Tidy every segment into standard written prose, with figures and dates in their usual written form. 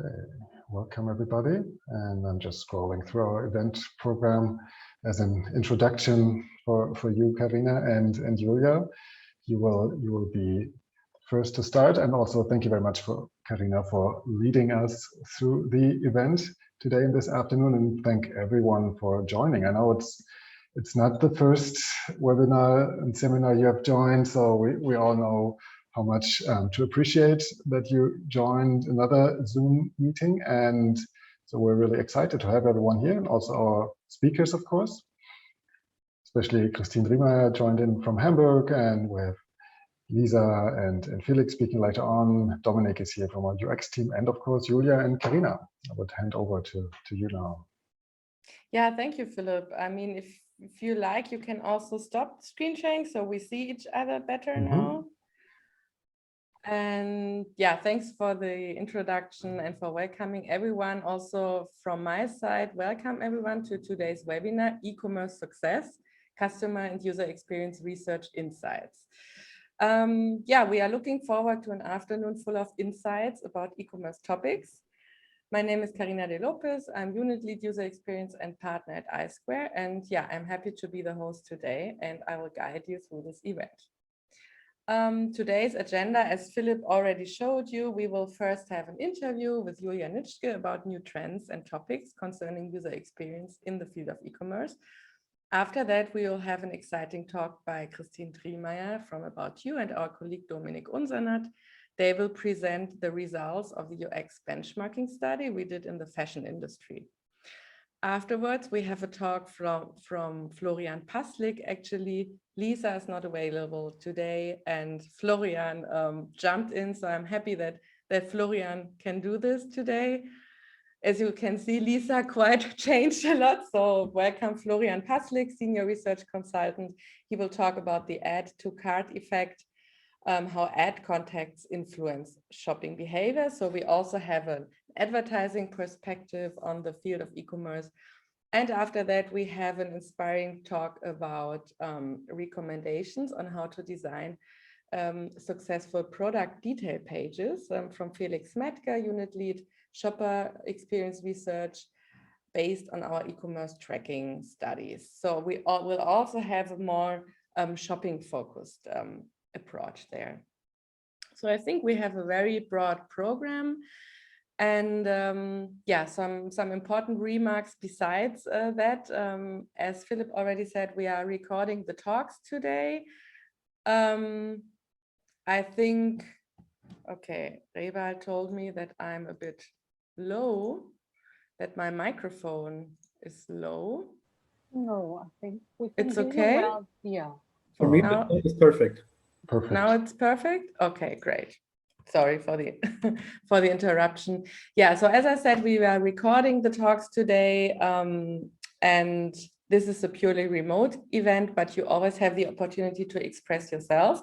Okay, welcome everybody. And I'm just scrolling through our event program as an introduction for you, Karina and Julia. You will be first to start, and also thank you very much for Karina for leading us through the event today and this afternoon, and thank everyone for joining. I know it's not the first webinar and seminar you have joined, so we all know how much to appreciate that you joined another Zoom meeting. And so we're really excited to have everyone here, and also our speakers, of course, especially Kristin Driemeier joined in from Hamburg, and we have Lisa and Felix speaking later on. Dominik is here from our UX team, and of course, Julia and Karina. I would hand over to you now. Yeah, thank you, Philip. I mean, if you like, you can also stop screen sharing so we see each other better now. And yeah, thanks for the introduction and for welcoming everyone. Also from my side, welcome everyone to today's webinar, E-commerce Success, Customer and User Experience Research Insights. Yeah, we are looking forward to an afternoon full of insights about e-commerce topics. My name is Karina de Lopez. I'm Unit Lead User Experience and Partner at iSquare. And yeah, I'm happy to be the host today, and I will guide you through this event. Today's agenda, as Philip already showed you, we will first have an interview with Julia Nitschke about new trends and topics concerning user experience in the field of e-commerce. After that, we will have an exciting talk by Kristin Driemeier from About You and our colleague Dominik Unser-Nad. They will present the results of the UX benchmarking study we did in the fashion industry. Afterwards, we have a talk from Florian Paslik. Actually, Lisa is not available today, and Florian jumped in, so I'm happy that Florian can do this today. As you can see, Lisa quite changed a lot, so welcome Florian Paslik, Senior Research Consultant. He will talk about the add to cart effect, how ad contacts influence shopping behavior. So we also have an advertising perspective on the field of e-commerce. And after that, we have an inspiring talk about recommendations on how to design successful product detail pages from Felix Metger, Unit Lead Shopper Experience Research, based on our e-commerce tracking studies. So we will also have a more shopping focused approach there. So I think we have a very broad program. And yeah, some important remarks besides that. As Philip already said, we are recording the talks today. I think, okay, Reba told me that I'm a bit low, that my microphone is low. No, I think we can it's hear okay. you well. Yeah. For me, it's perfect. Perfect. Now it's perfect. Okay, great. Sorry for the for the interruption. Yeah, so as I said, we are recording the talks today, and this is a purely remote event, but you always have the opportunity to express yourself.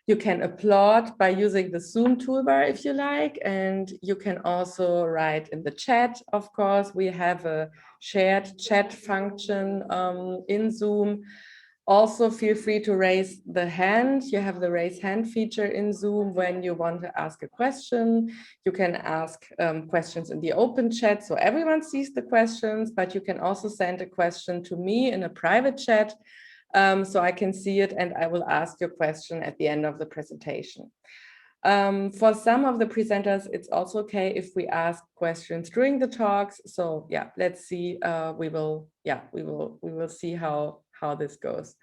You can applaud by using the Zoom toolbar if you like, and you can also write in the chat, of course. We have a shared chat function in Zoom. Also, feel free to raise the hand. You have the raise hand feature in Zoom when you want to ask a question. You can ask questions in the open chat so everyone sees the questions, but you can also send a question to me in a private chat so I can see it, and I will ask your question at the end of the presentation. For some of the presenters, it's also okay if we ask questions during the talks. So yeah, let's see. We will see how this goes.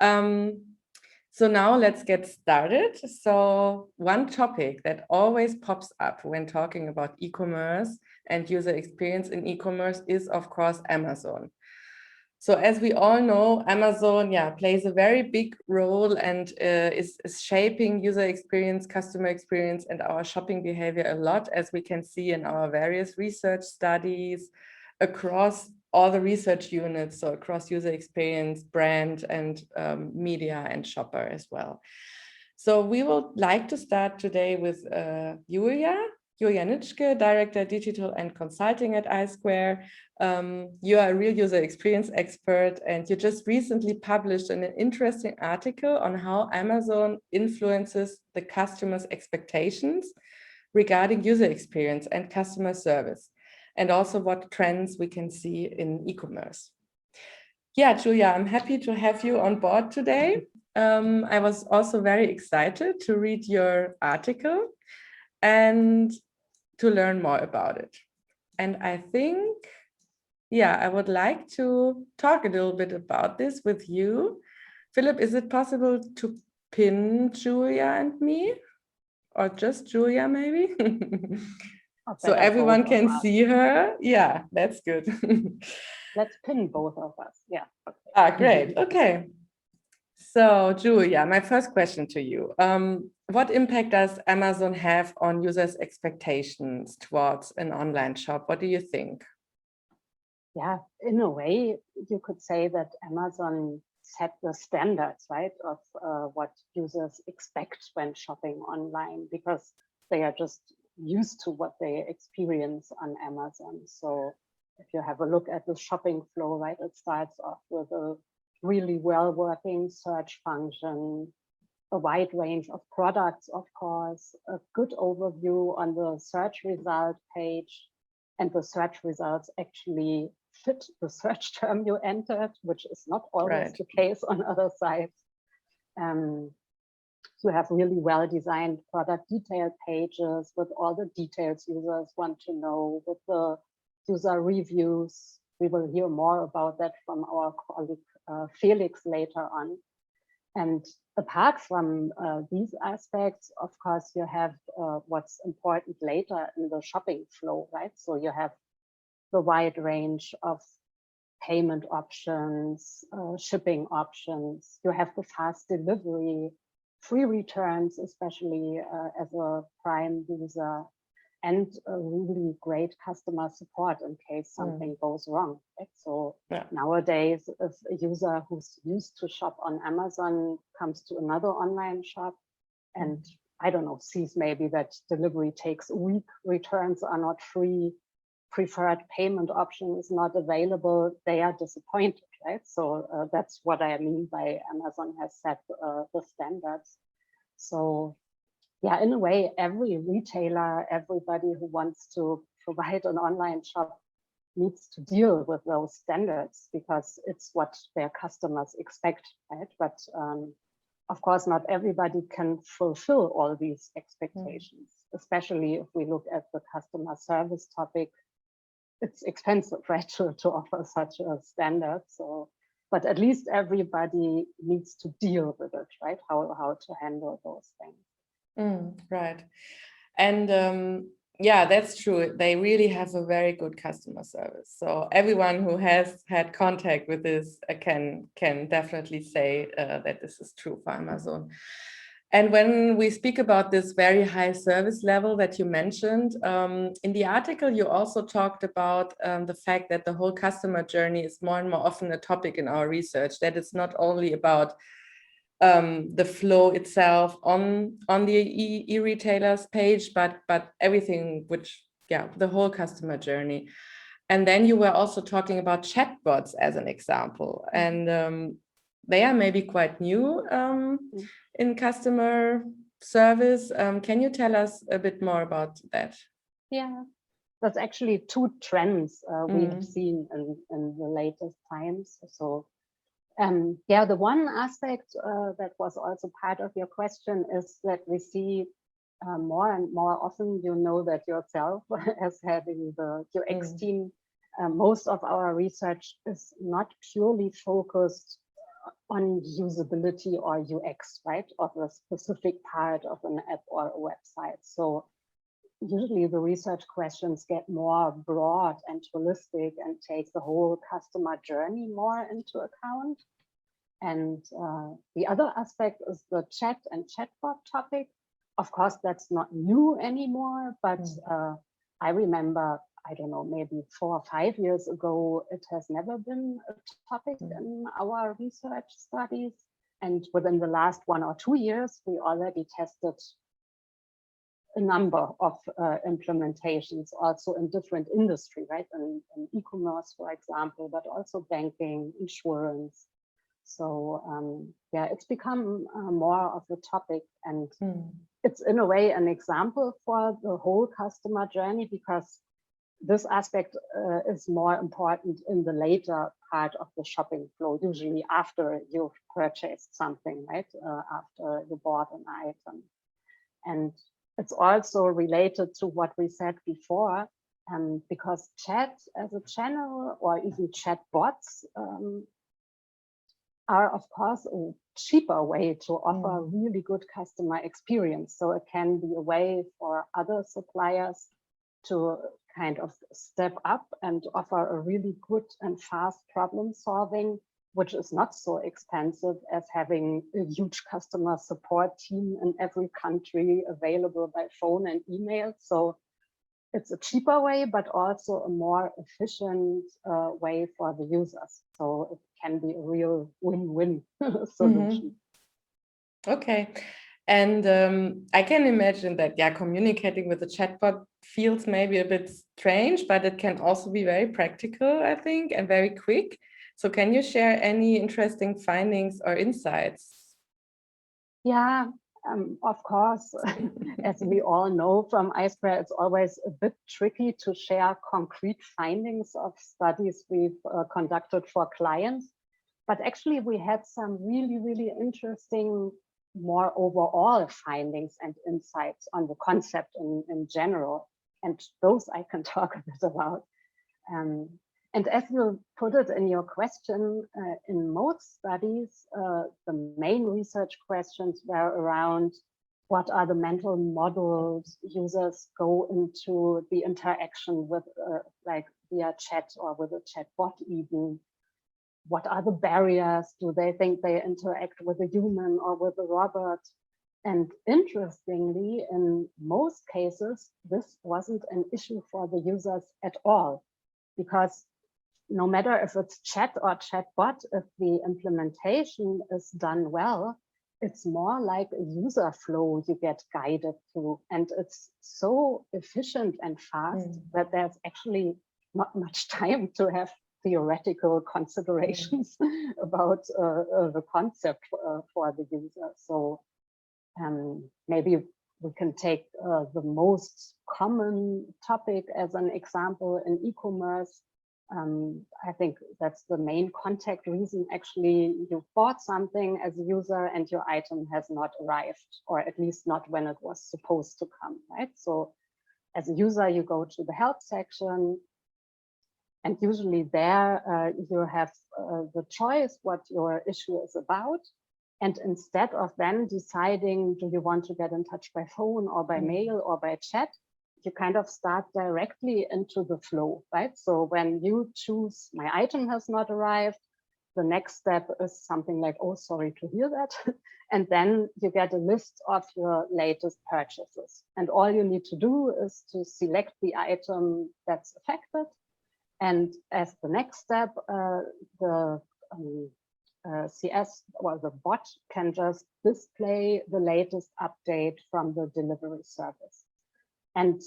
So now let's get started. So one topic that always pops up when talking about e-commerce and user experience in e-commerce is, of course, Amazon. So as we all know, Amazon plays a very big role and is shaping user experience, customer experience, and our shopping behavior a lot, as we can see in our various research studies across all the research units, so across user experience, brand, and media and shopper as well. So we would like to start today with Julia Nitschke, Director Digital and Consulting at iSquare. You are a real user experience expert, and you just recently published an interesting article on how Amazon influences the customer's expectations regarding user experience and customer service, and also what trends we can see in e-commerce. Yeah, Julia, I'm happy to have you on board today. I was also very excited to read your article and to learn more about it. And I think, yeah, I would like to talk a little bit about this with you. Philip, is it possible to pin Julia and me? Or just Julia, maybe? So everyone can see her. Yeah, that's good. Let's pin both of us. Yeah. Okay. Ah, great. Okay. So, Julia, my first question to you. What impact does Amazon have on users' expectations towards an online shop? What do you think? Yeah, in a way, you could say that Amazon set the standards, right, of what users expect when shopping online, because they are just used to what they experience on Amazon. So if you have a look at the shopping flow, right, it starts off with a really well-working search function, a wide range of products, of course, a good overview on the search result page, and the search results actually fit the search term you entered, which is not always the case on other sites. You have really well-designed product detail pages with all the details users want to know, with the user reviews. We will hear more about that from our colleague Felix later on. And apart from these aspects, of course, you have what's important later in the shopping flow, right? So you have the wide range of payment options, shipping options. You have the fast delivery, free returns, especially as a Prime user, and a really great customer support in case something goes wrong. Right? So nowadays, if a user who's used to shop on Amazon comes to another online shop and, I don't know, sees maybe that delivery takes a week, returns are not free, preferred payment option is not available, they are disappointed, right? So that's what I mean by Amazon has set the standards. So yeah, in a way, every retailer, everybody who wants to provide an online shop needs to deal with those standards because it's what their customers expect, right? But of course, not everybody can fulfill all these expectations, especially if we look at the customer service topic. It's expensive, right, to offer such a standard. So, but at least everybody needs to deal with it, right? How to handle those things. Right. And yeah, that's true. They really have a very good customer service. So everyone who has had contact with this can definitely say that this is true for Amazon. And when we speak about this very high service level that you mentioned, in the article, you also talked about the fact that the whole customer journey is more and more often a topic in our research, that it's not only about the flow itself on the e-retailers page, but everything, which, yeah, the whole customer journey. And then you were also talking about chatbots as an example, and they are maybe quite new in customer service. Can you tell us a bit more about that? Yeah, that's actually two trends we have seen in the latest times. So yeah, the one aspect that was also part of your question is that we see more and more often, you know that yourself as having the UX team, most of our research is not purely focused on usability or UX, right, of a specific part of an app or a website. So usually the research questions get more broad and holistic and take the whole customer journey more into account. And the other aspect is the chat and chatbot topic. Of course, that's not new anymore, but I remember, I don't know, maybe 4 or 5 years ago, it has never been a topic in our research studies. And within the last 1 or 2 years, we already tested a number of implementations also in different industry, right? In e-commerce, for example, but also banking, insurance. So yeah, it's become more of a topic, and it's in a way an example for the whole customer journey, because this aspect is more important in the later part of the shopping flow, usually after you've purchased something, right? After you bought an item. And it's also related to what we said before, because chat as a channel, or even chat bots, are of course a cheaper way to offer really good customer experience. So it can be a way for other suppliers to kind of step up and offer a really good and fast problem solving, which is not so expensive as having a huge customer support team in every country available by phone and email. So it's a cheaper way, but also a more efficient way for the users. So it can be a real win-win solution. Okay. And I can imagine that, yeah, communicating with a chatbot feels maybe a bit strange, but it can also be very practical, I think, and very quick. So can you share any interesting findings or insights? Yeah, of course, as we all know from iSquare, it's always a bit tricky to share concrete findings of studies we've conducted for clients. But actually, we had some really, really interesting, more overall findings and insights on the concept in general. And those I can talk a bit about. And as you put it in your question, in most studies, the main research questions were around what are the mental models users go into the interaction with, like via chat or with a chatbot even. What are the barriers? Do they think they interact with a human or with a robot? And interestingly, in most cases, this wasn't an issue for the users at all, because no matter if it's chat or chatbot, if the implementation is done well, it's more like a user flow you get guided through. And it's so efficient and fast that there's actually not much time to have theoretical considerations about the concept for the user. So maybe we can take the most common topic as an example in e-commerce. I think that's the main contact reason. Actually, you bought something as a user and your item has not arrived, or at least not when it was supposed to come, right? So as a user, you go to the help section, and usually there you have the choice what your issue is about. And instead of then deciding, do you want to get in touch by phone or by mail or by chat, you kind of start directly into the flow, right? So when you choose my item has not arrived, the next step is something like, oh, sorry to hear that. And then you get a list of your latest purchases. And all you need to do is to select the item that's affected. And as the next step, the CS or the bot can just display the latest update from the delivery service. And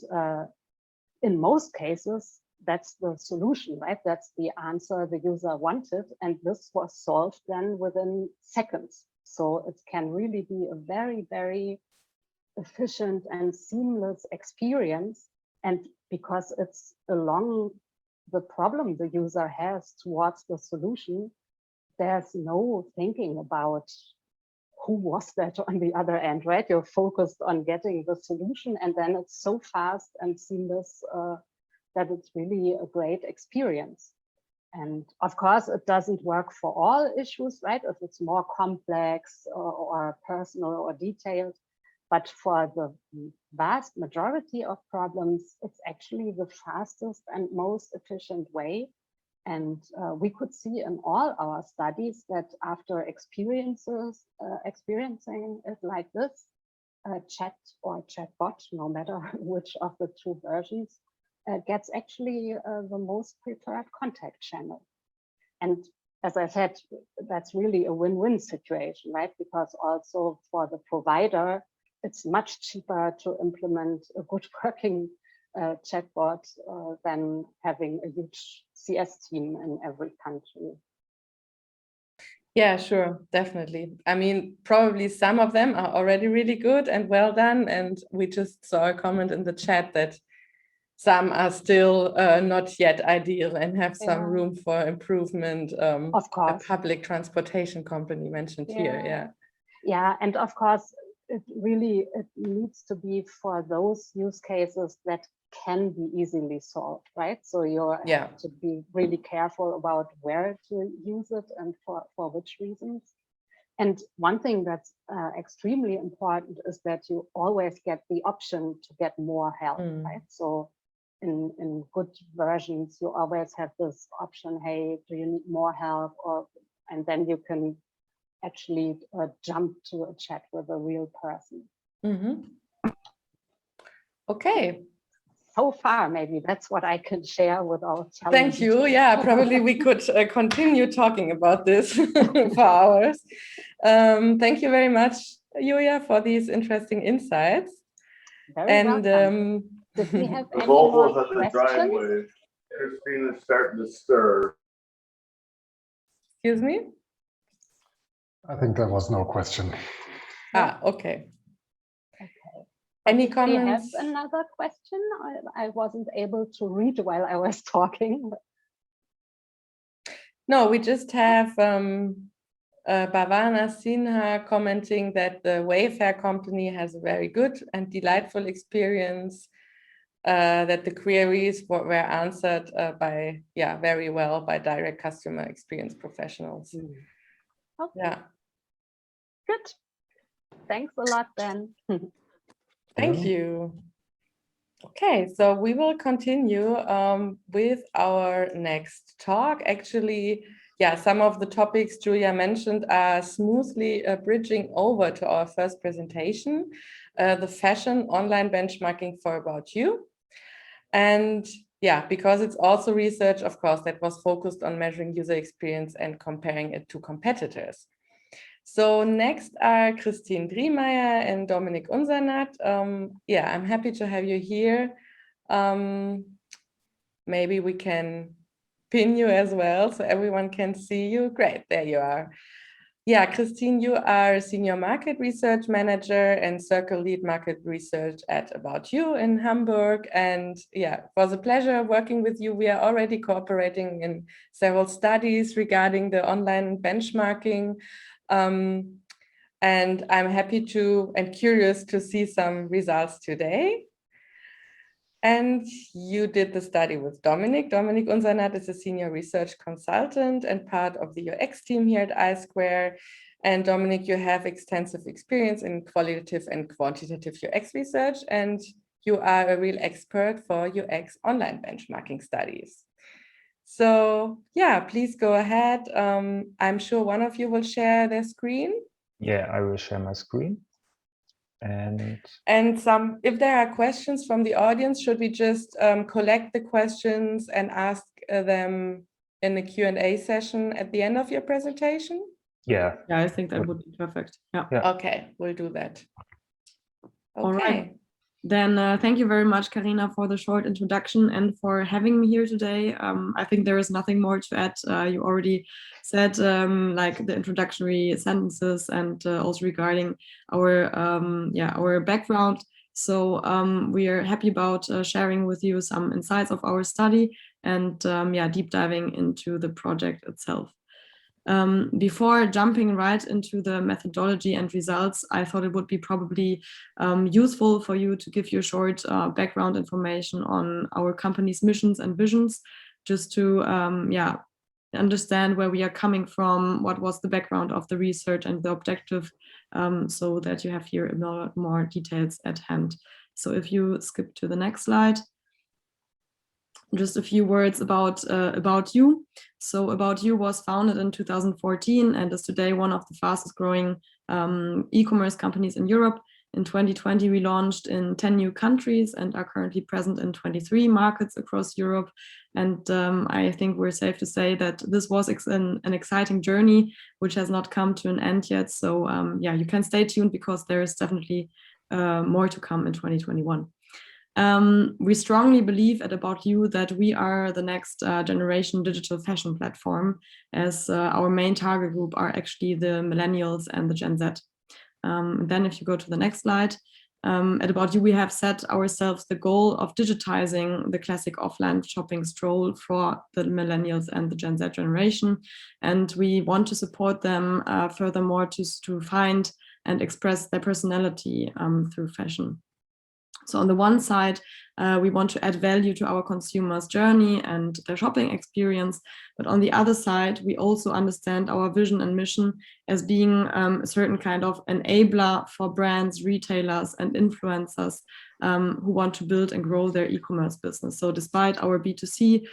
in most cases, that's the solution, right? That's the answer the user wanted. And this was solved then within seconds. So it can really be a very, very efficient and seamless experience. And because it's along the problem the user has towards the solution, there's no thinking about who was that on the other end, right? You're focused on getting the solution, and then it's so fast and seamless that it's really a great experience. And of course, it doesn't work for all issues, right? If it's more complex or personal or detailed, but for the vast majority of problems, it's actually the fastest and most efficient way. And we could see in all our studies that after experiencing it like this, chat or chatbot, no matter which of the two versions, gets actually the most preferred contact channel. And as I said, that's really a win-win situation, right? Because also for the provider, it's much cheaper to implement a good working chatbot than having a huge CS team in every country. Yeah, sure, definitely. I mean, probably some of them are already really good and well done. And we just saw a comment in the chat that some are still not yet ideal and have some room for improvement. Of course. A public transportation company mentioned here, yeah. Yeah, and of course, it needs to be for those use cases that can be easily solved, right? So you have to be really careful about where to use it and for which reasons. And one thing that's extremely important is that you always get the option to get more help, right? So in good versions, you always have this option, hey, do you need more help? And then you can actually jump to a chat with a real person. Okay. So far, maybe that's what I can share without telling. Thank you. Yeah, probably we could continue talking about this for hours. Thank you very much, Julia, for these interesting insights. Very welcome. Did we have any more questions? Kristin is starting to stir. Excuse me? I think there was no question. Okay. Any comments? We have another question. I wasn't able to read while I was talking. No, we just have Bhavana Sinha commenting that the Wayfair company has a very good and delightful experience, that the queries were answered very well by direct customer experience professionals. Okay. Yeah. Good. Thanks a lot then. Thank you. Okay, so we will continue with our next talk. Actually, some of the topics Julia mentioned are smoothly bridging over to our first presentation, the fashion online benchmarking for About You. And because it's also research, of course, that was focused on measuring user experience and comparing it to competitors. So next are Kristin Driemeier and Dominik Unser-Nad. I'm happy to have you here. Maybe we can pin you as well so everyone can see you. Great, there you are. Kristin, you are Senior Market Research Manager and Circle Lead Market Research at About You in Hamburg. And it was a pleasure working with you. We are already cooperating in several studies regarding the online benchmarking. And I'm happy and curious to see some results today. And you did the study with Dominik. Dominik Unser-Nad is a senior research consultant and part of the UX team here at iSquare. And Dominik, you have extensive experience in qualitative and quantitative UX research, and you are a real expert for UX online benchmarking studies. So please go ahead. I'm sure one of you will share their screen. Yeah, I will share my screen. And if there are questions from the audience, should we just collect the questions and ask them in the Q&A session at the end of your presentation? Yeah, I think that would be perfect. Yeah. Okay, we'll do that. Okay. All right. Then thank you very much, Karina, for the short introduction and for having me here today. I think there is nothing more to add. You already said like the introductory sentences and also regarding our background. So we are happy about sharing with you some insights of our study and deep diving into the project itself. Before jumping right into the methodology and results, I thought it would be probably useful for you to give you a short background information on our company's missions and visions, just to understand where we are coming from, what was the background of the research and the objective, so that you have here a lot more details at hand. So if you skip to the next slide. Just a few words about you. So About You was founded in 2014 and is today one of the fastest growing e-commerce companies in Europe. In 2020, we launched in 10 new countries and are currently present in 23 markets across Europe. And I think we're safe to say that this was an exciting journey, which has not come to an end yet. So you can stay tuned because there is definitely more to come in 2021. We strongly believe at About You that we are the next generation digital fashion platform, as our main target group are actually the millennials and the Gen Z. Then if you go to the next slide, at About You, we have set ourselves the goal of digitizing the classic offline shopping stroll for the millennials and the Gen Z generation. And we want to support them furthermore to find and express their personality through fashion. So on the one side, we want to add value to our consumers' journey and their shopping experience. But on the other side, we also understand our vision and mission as being a certain kind of enabler for brands, retailers, and influencers who want to build and grow their e-commerce business. So despite our B2C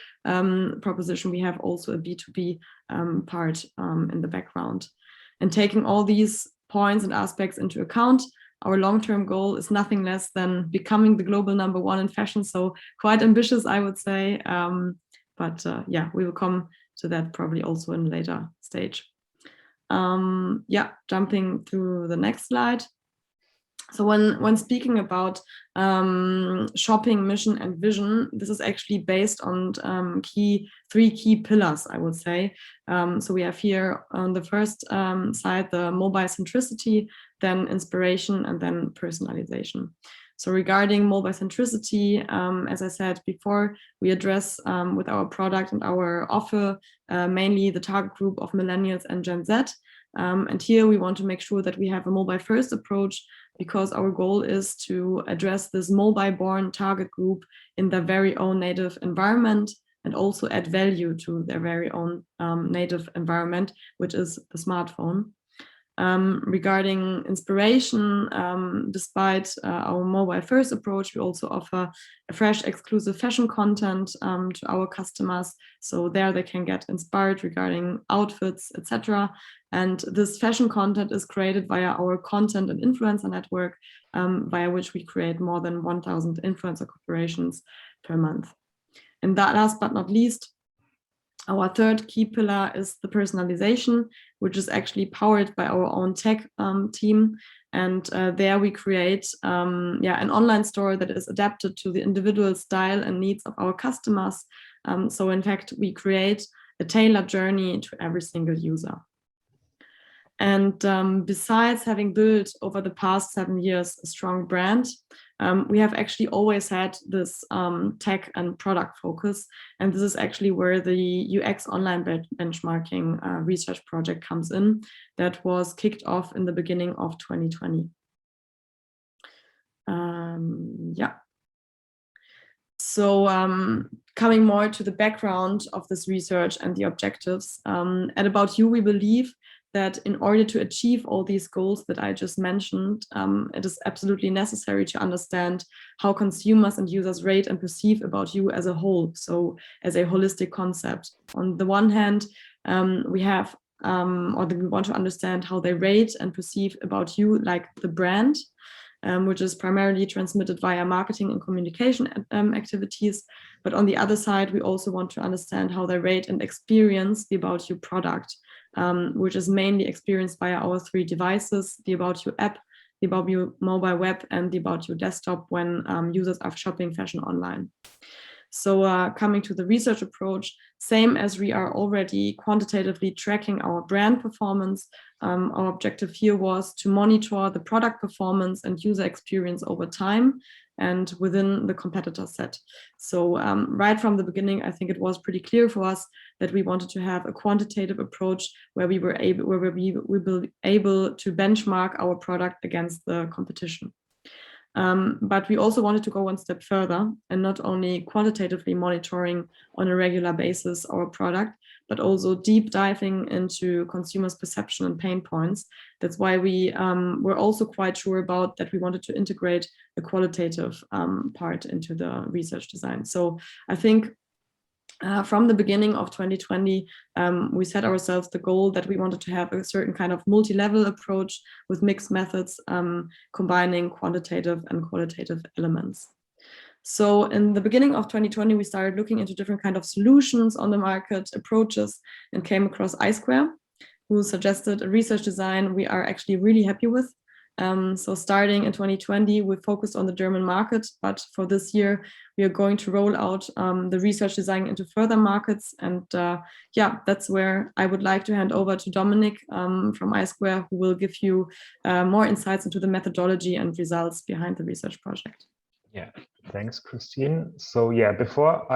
proposition, we have also a B2B part in the background. And taking all these points and aspects into account, our long-term goal is nothing less than becoming the global #1 in fashion. So quite ambitious, I would say. But yeah, we will come to that probably also in a later stage. Yeah, jumping through the next slide. So when speaking about shopping mission and vision, this is actually based on three key pillars, I would say. So we have here on the first side, the mobile centricity, then inspiration, and then personalization. So regarding mobile centricity, as I said before, we address with our product and our offer mainly the target group of millennials and Gen Z. And here we want to make sure that we have a mobile first approach, because our goal is to address this mobile born target group in their very own native environment and also add value to their very own native environment, which is the smartphone. Regarding inspiration, despite our mobile first approach, we also offer a fresh exclusive fashion content to our customers. So there they can get inspired regarding outfits, etc. And this fashion content is created via our content and influencer network, via which we create more than 1,000 influencer collaborations per month. And that last but not least, our third key pillar is the personalization, which is actually powered by our own tech team. And there we create an online store that is adapted to the individual style and needs of our customers. So in fact, we create a tailored journey to every single user. And besides having built over the past 7 years a strong brand, we have actually always had this tech and product focus. And this is actually where the UX online benchmarking research project comes in, that was kicked off in the beginning of 2020. Yeah. So coming more to the background of this research and the objectives, at About You, we believe that in order to achieve all these goals that I just mentioned, it is absolutely necessary to understand how consumers and users rate and perceive About You as a whole, so as a holistic concept. On the one hand, we have, we want to understand how they rate and perceive About You like the brand, which is primarily transmitted via marketing and communication activities. But on the other side, we also want to understand how they rate and experience the About You product, which is mainly experienced via our 3 devices, the About You app, the About You mobile web, and the About You desktop when users are shopping fashion online. So coming to the research approach, same as we are already quantitatively tracking our brand performance, our objective here was to monitor the product performance and user experience over time and within the competitor set. So right from the beginning, I think it was pretty clear for us that we wanted to have a quantitative approach where we were able to benchmark our product against the competition. But we also wanted to go one step further and not only quantitatively monitoring on a regular basis our product, but also deep diving into consumers' perception and pain points. That's why we were also quite sure about that we wanted to integrate a qualitative part into the research design. So I think from the beginning of 2020, we set ourselves the goal that we wanted to have a certain kind of multi-level approach with mixed methods, combining quantitative and qualitative elements. So in the beginning of 2020, we started looking into different kind of solutions on the market, approaches, and came across iSquare, who suggested a research design we are actually really happy with. So starting in 2020, we focused on the German market, but for this year, we are going to roll out the research design into further markets. And yeah, that's where I would like to hand over to Dominik from iSquare, who will give you more insights into the methodology and results behind the research project. Yeah, thanks, Kristin. So yeah, before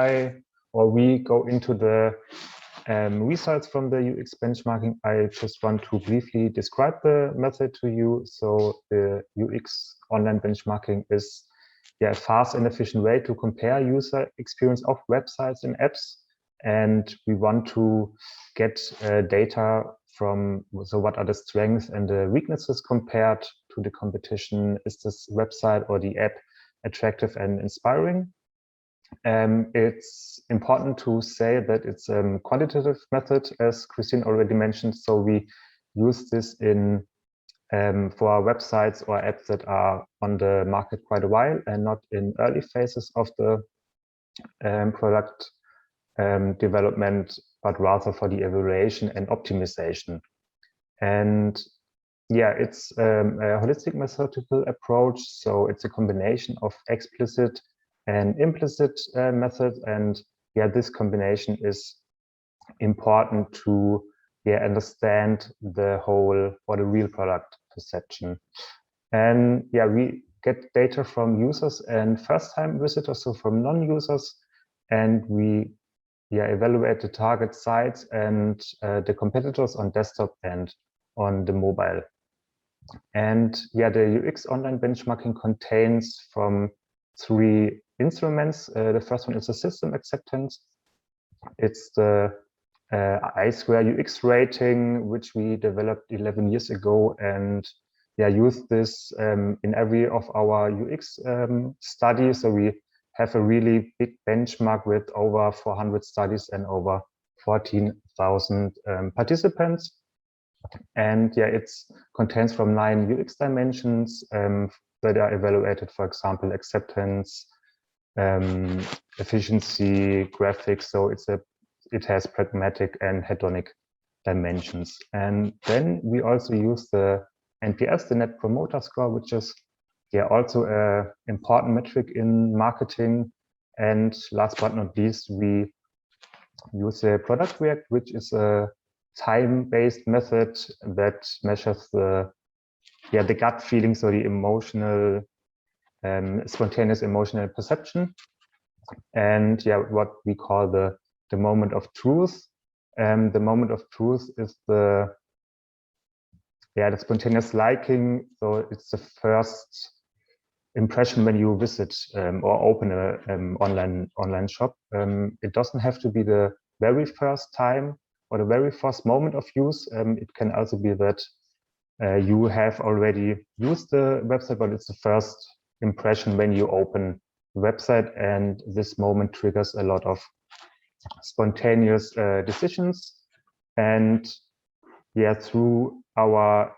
we go into the results from the UX benchmarking, I just want to briefly describe the method to you. So the UX online benchmarking is a fast and efficient way to compare user experience of websites and apps. And we want to get data from, so what are the strengths and the weaknesses compared to the competition? Is this website or the app attractive and inspiring? It's important to say that it's a quantitative method, as Kristin already mentioned. So we use this in for our websites or apps that are on the market quite a while and not in early phases of the product development, but rather for the evaluation and optimization. And yeah, it's a holistic methodological approach. So it's a combination of explicit and implicit methods, and yeah, this combination is important to understand the whole or the real product perception. And yeah, we get data from users and first-time visitors, so from non-users, and we evaluate the target sites and the competitors on desktop and on the mobile. And yeah, the UX online benchmarking contains from 3 instruments. The first one is the system acceptance. It's the iSquare UX rating, which we developed 11 years ago, and use this in every of our UX studies. So we have a really big benchmark with over 400 studies and over 14,000 participants. And yeah, it contains from 9 UX dimensions that are evaluated, for example, acceptance, efficiency, graphics. So it has pragmatic and hedonic dimensions. And then we also use the NPS, the Net Promoter Score, which is also an important metric in marketing. And last but not least, we use the product react, which is a time-based method that measures the gut feelings or the emotional, spontaneous emotional perception, and what we call the moment of truth. The moment of truth is the spontaneous liking. So it's the first impression when you visit or open a online shop. It doesn't have to be the very first time or the very first moment of use. It can also be that you have already used the website, but it's the first impression when you open the website, and this moment triggers a lot of spontaneous decisions. And through our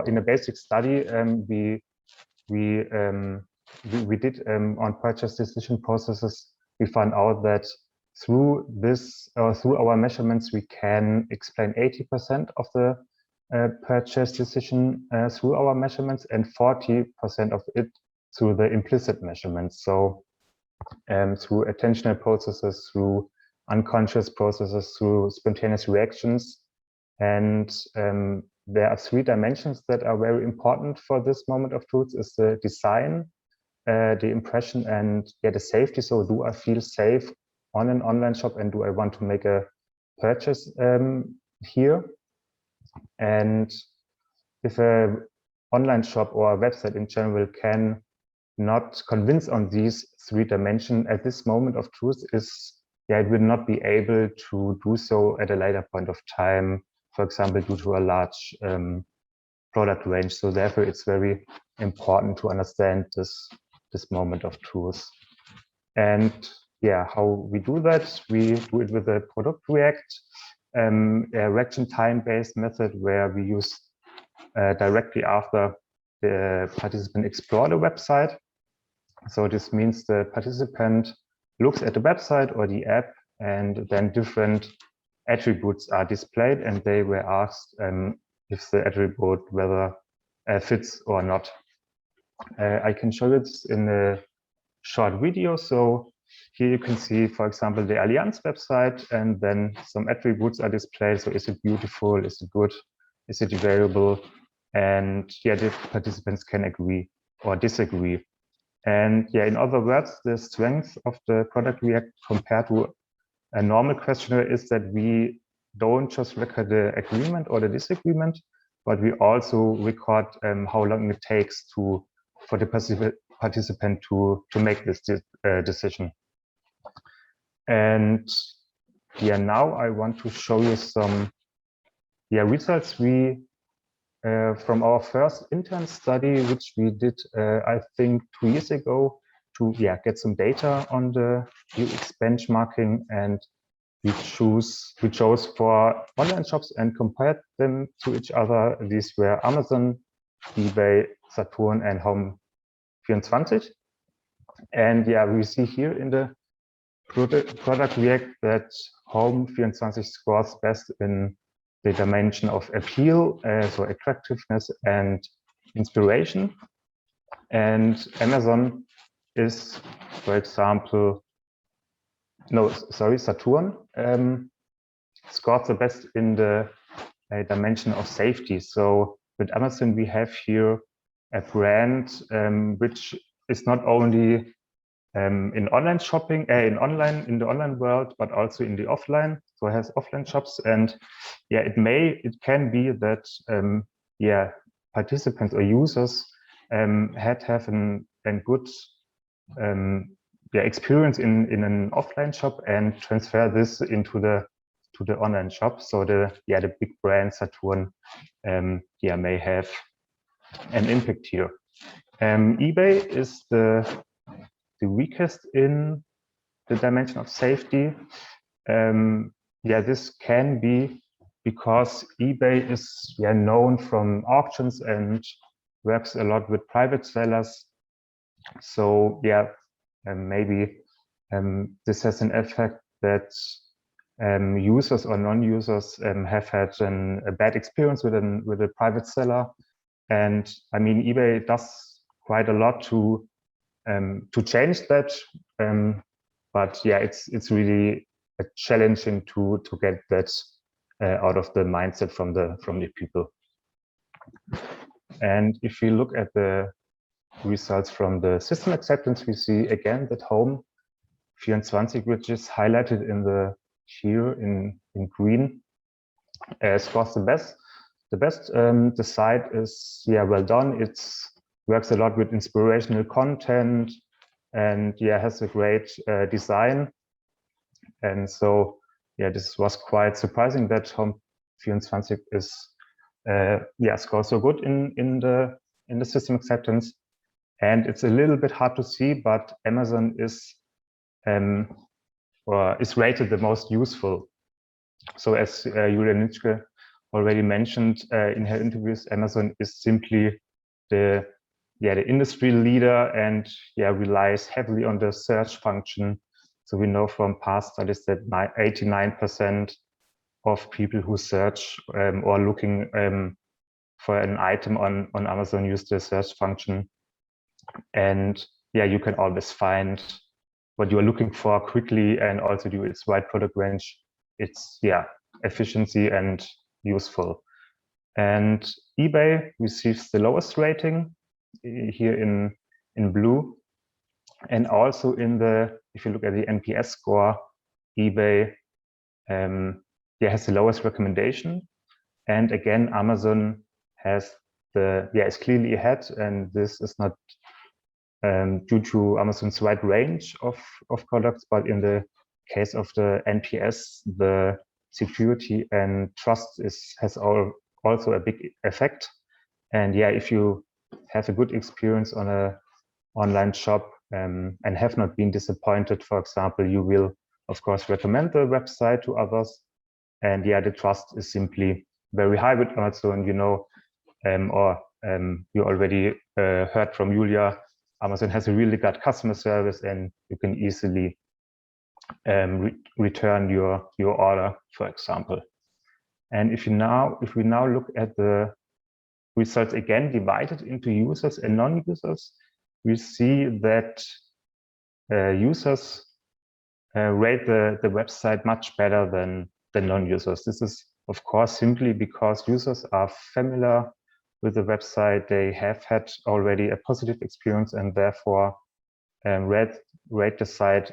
in a basic study, we did on purchase decision processes. We found out that through our measurements, we can explain 80% of the purchase decision through our measurements, and 40% of it through the implicit measurements. So through attentional processes, through unconscious processes, through spontaneous reactions. And there are 3 dimensions that are very important for this moment of truth: is the design, the impression, and the safety. So do I feel safe on an online shop, and do I want to make a purchase here? And if an online shop or a website in general can not convince on these 3 dimensions at this moment of truth, it will not be able to do so at a later point of time, for example, due to a large product range. So therefore, it's very important to understand this moment of truth. And how we do that? We do it with a product react, a reaction time-based method where we use directly after the participant explore the website. So this means the participant looks at the website or the app, and then different attributes are displayed, and they were asked if the attribute whether fits or not. I can show you this in a short video. So here you can see, for example, the Allianz website, and then some attributes are displayed. So is it beautiful? Is it good? Is it valuable? And yeah, the participants can agree or disagree. And yeah, in other words, the strength of the product React compared to a normal questionnaire is that we don't just record the agreement or the disagreement, but we also record how long it takes for the participant to make this decision. And yeah, now I want to show you some results we from our first intern study, which we did I think 2 years ago, to get some data on the UX benchmarking, and we chose for online shops and compared them to each other. These were Amazon, eBay, Saturn, and Home24. And yeah, we see here in the product React that Home24 scores best in the dimension of appeal, so attractiveness and inspiration. And Amazon is, for example, Saturn scored the best in the dimension of safety. So with Amazon, we have here a brand which is not only in online shopping, in the online world, but also in the offline. So it has offline shops, and yeah, it can be that participants or users have a good experience in an offline shop and transfer this into the online shop. So the big brand Saturn may have an impact here. eBay is the weakest in the dimension of safety. This can be because eBay is known from auctions and works a lot with private sellers. So maybe this has an effect that users or non-users have had a bad experience with a private seller. And I mean, eBay does quite a lot to change that, but yeah, it's really challenging to get that out of the mindset from the people. And if we look at the results from the system acceptance, we see again that Home24, which is highlighted here in green, scores the best. The site is well done. It's works a lot with inspirational content, and has a great design. And so this was quite surprising that Home24 is scores so good in the system acceptance. And it's a little bit hard to see, but Amazon is rated the most useful. So as Julia Nitschke already mentioned in her interviews, Amazon is simply the industry leader and relies heavily on the search function. So we know from past studies that 89% of people who search or looking for an item on Amazon use the search function. And you can always find what you are looking for quickly and also do its wide product range. It's efficiency and useful. And eBay receives the lowest rating here in blue. And also if you look at the NPS score, eBay has the lowest recommendation. And again, Amazon has is clearly ahead, and this is not due to Amazon's wide range of products, but in the case of the NPS, the security and trust has also a big effect. And if you have a good experience on a online shop and have not been disappointed, for example, you will of course recommend the website to others. And the trust is simply very high with Amazon, you already heard from Julia, Amazon has a really good customer service, and you can easily return your order, for example. And if we now look at the results again divided into users and non-users, we see that users rate the website much better than non-users. This is, of course, simply because users are familiar with the website. They have had already a positive experience and therefore rate the site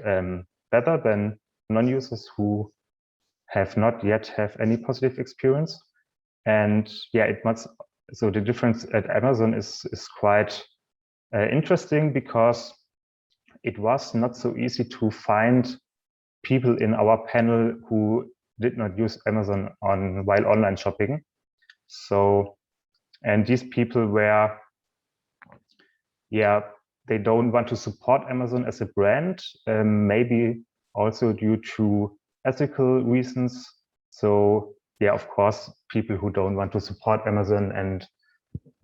better than non-users who have not yet have any positive experience. And yeah, so the difference at Amazon is quite interesting, because it was not so easy to find people in our panel who did not use Amazon while online shopping. So, and these people were, yeah, they don't want to support Amazon as a brand, maybe also due to ethical reasons. So yeah, of course, people who don't want to support Amazon,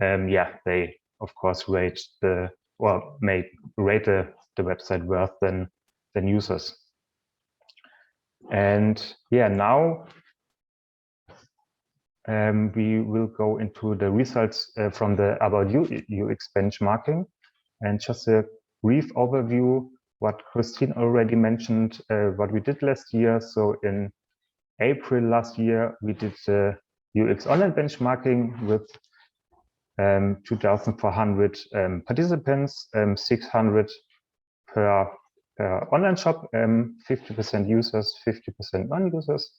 and yeah, they of course rate the website worse than users. And yeah, now we will go into the results from the About You UX benchmarking, and just a brief overview what Kristin already mentioned, what we did last year. So in April last year, we did the UX online benchmarking with 2,400 participants, 600 per online shop, 50% users, 50% non-users.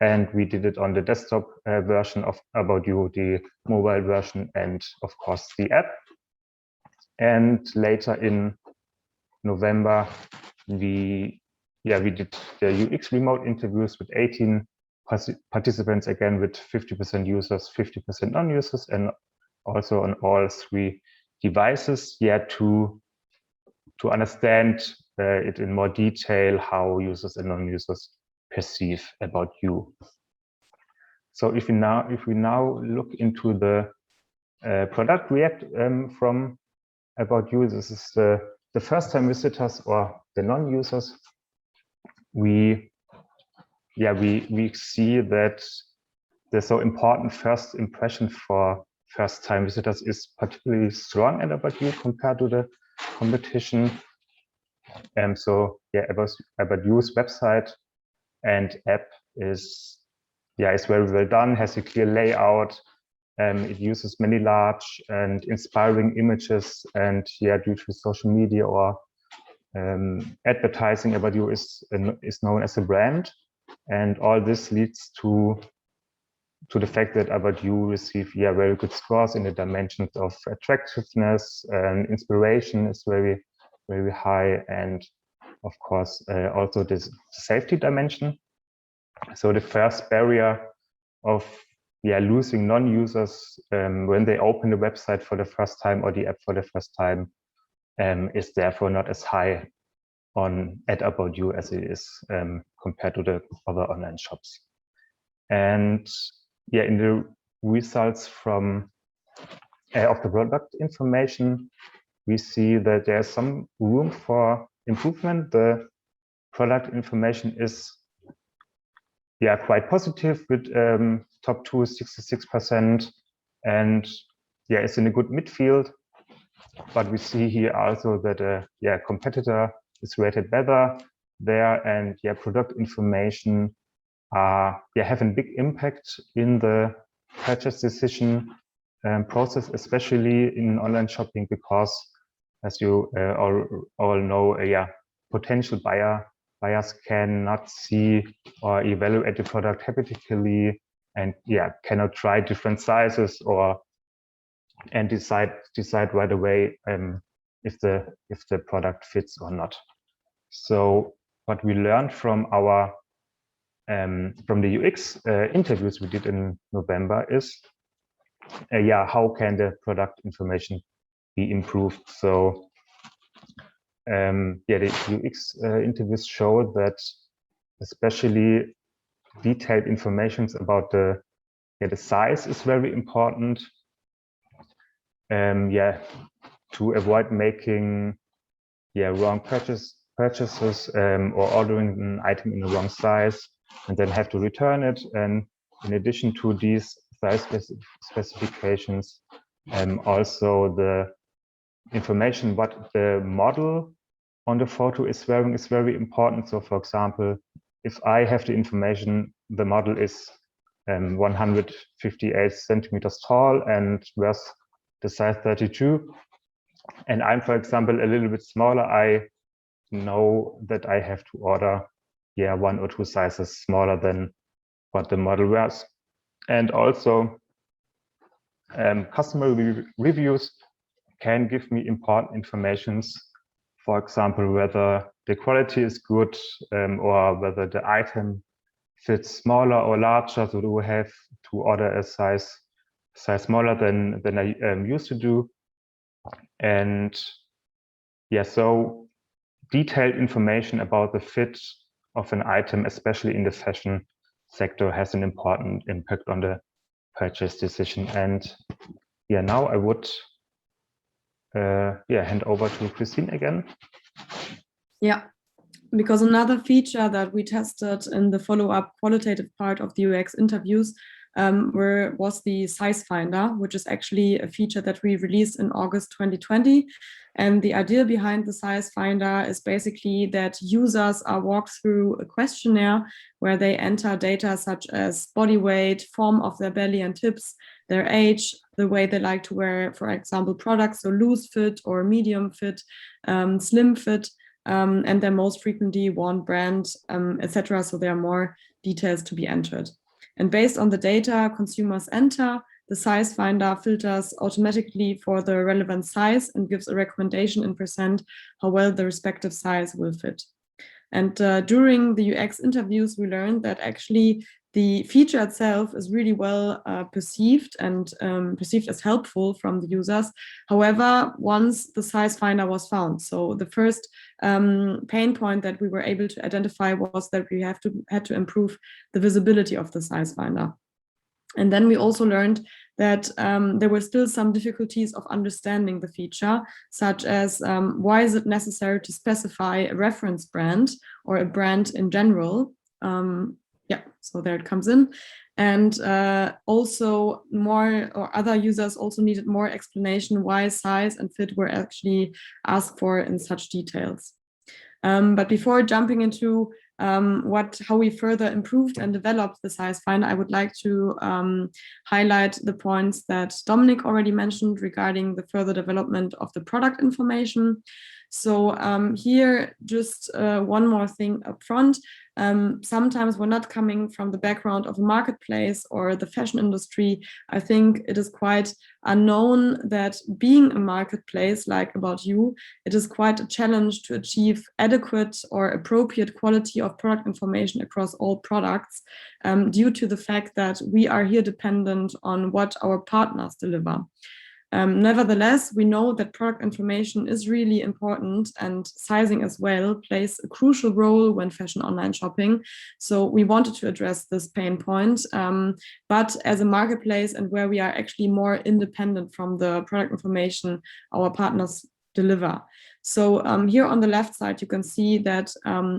And we did it on the desktop version of About You, the mobile version, and of course the app. And later in November, we did the UX remote interviews with 18 participants, again with 50% users, 50% non-users, and also on all 3 devices, to understand it in more detail how users and non-users perceive About You. So if we now look into the product React from About You, this is the first-time visitors or the non-users. We see that the so important first impression for first-time visitors is particularly strong at About You compared to the competition. So yeah, About You's website and app is very well done, has a clear layout. It uses many large and inspiring images, and due to social media or advertising, About You is known as a brand, and all this leads to the fact that About You receive very good scores in the dimensions of attractiveness, and inspiration is very, very high, and of course also this safety dimension. So the first barrier of losing non-users when they open the website for the first time or the app for the first time is therefore not as high at About You as it is compared to the other online shops. And in the results from of the product information, we see that there's some room for improvement. The product information is quite positive with top 2 66%, and it's in a good midfield. But we see here also that a competitor is rated better there, and product information have a big impact in the purchase decision process, especially in online shopping, because as you all know, potential buyers cannot see or evaluate the product hypothetically, and cannot try different sizes and decide right away if the product fits or not. So what we learned from our from the UX interviews we did in November is how can the product information be improved. So the UX interviews show that especially detailed information about the size is very important. To avoid making wrong purchases or ordering an item in the wrong size and then have to return it. And in addition to these size specifications, also the information what the model on the photo is wearing is very important. So for example, if I have the information, the model is 158 centimeters tall and wears the size 32, and I'm, for example, a little bit smaller, I know that I have to order, yeah, 1 or 2 sizes smaller than what the model wears. And also, customer reviews can give me important informations. For example, whether the quality is good or whether the item fits smaller or larger. So do I have to order a size smaller than I used to do? And yeah, so detailed information about the fit of an item, especially in the fashion sector, has an important impact on the purchase decision. And yeah, now I would hand over to Kristin again. Yeah, because another feature that we tested in the follow-up qualitative part of the UX interviews was the size finder, which is actually a feature that we released in August 2020. And the idea behind the size finder is basically that users are walked through a questionnaire where they enter data such as body weight, form of their belly and hips, their age, the way they like to wear, for example, products, so loose fit or medium fit, slim fit, and their most frequently worn brand, etc. So there are more details to be entered. And based on the data consumers enter, the size finder filters automatically for the relevant size and gives a recommendation in percent how well the respective size will fit. And during the UX interviews, we learned that actually the feature itself is really well perceived and perceived as helpful from the users. However, once the size finder was found, so the first pain point that we were able to identify was that we had to improve the visibility of the size finder. And then we also learned that there were still some difficulties of understanding the feature, such as why is it necessary to specify a reference brand or a brand in general? Yeah, so there it comes in. And also more, or other users also needed more explanation why size and fit were actually asked for in such details. But before jumping into how we further improved and developed the size finder, I would like to highlight the points that Dominik already mentioned regarding the further development of the product information. So here, just one more thing up front. Sometimes we're not coming from the background of a marketplace or the fashion industry. I think it is quite unknown that being a marketplace like About You, it is quite a challenge to achieve adequate or appropriate quality of product information across all products due to the fact that we are here dependent on what our partners deliver. Nevertheless, we know that product information is really important, and sizing as well plays a crucial role when fashion online shopping. So we wanted to address this pain point, but as a marketplace and where we are actually more independent from the product information our partners deliver. So here on the left side, you can see that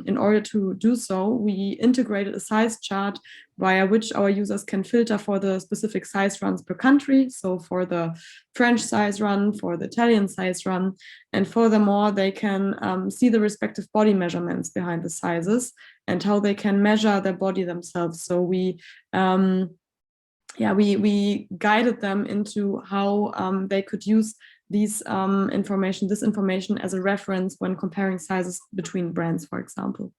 in order to do so, we integrated a size chart via which our users can filter for the specific size runs per country. So for the French size run, for the Italian size run, and furthermore, they can see the respective body measurements behind the sizes and how they can measure their body themselves. So we guided them into how they could use this information as a reference when comparing sizes between brands, for example.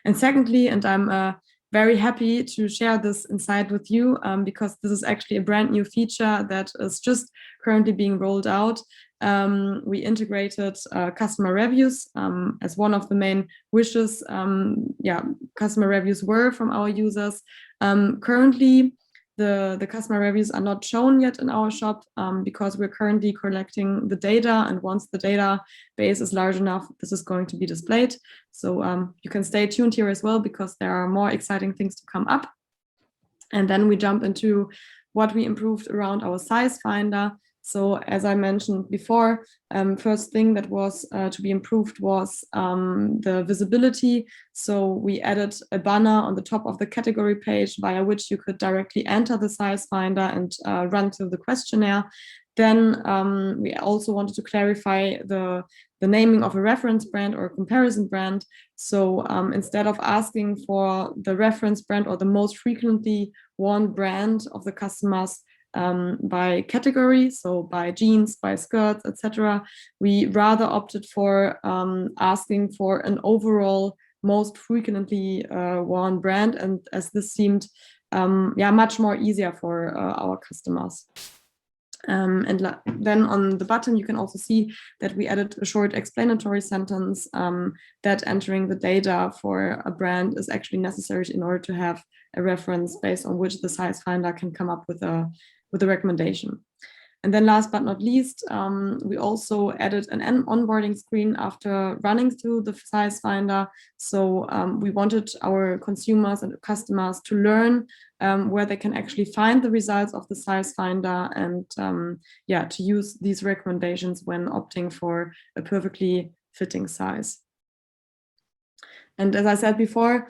And secondly, and I'm very happy to share this insight with you because this is actually a brand new feature that is just currently being rolled out. We integrated customer reviews as one of the main wishes. Customer reviews were from our users. Currently, the customer reviews are not shown yet in our shop because we're currently collecting the data, and once the database is large enough, this is going to be displayed. So you can stay tuned here as well because there are more exciting things to come up. And then we jump into what we improved around our size finder. So as I mentioned before, first thing that was to be improved was the visibility. So we added a banner on the top of the category page via which you could directly enter the size finder and run through the questionnaire. Then we also wanted to clarify the naming of a reference brand or a comparison brand. So instead of asking for the reference brand or the most frequently worn brand of the customers by category, so by jeans, by skirts, etc., we rather opted for asking for an overall most frequently worn brand, and as this seemed much more easier for our customers. And then on the button, you can also see that we added a short explanatory sentence that entering the data for a brand is actually necessary in order to have a reference based on which the size finder can come up with a recommendation. And then last but not least, we also added an onboarding screen after running through the size finder. So we wanted our consumers and customers to learn where they can actually find the results of the size finder and to use these recommendations when opting for a perfectly fitting size. And as I said before,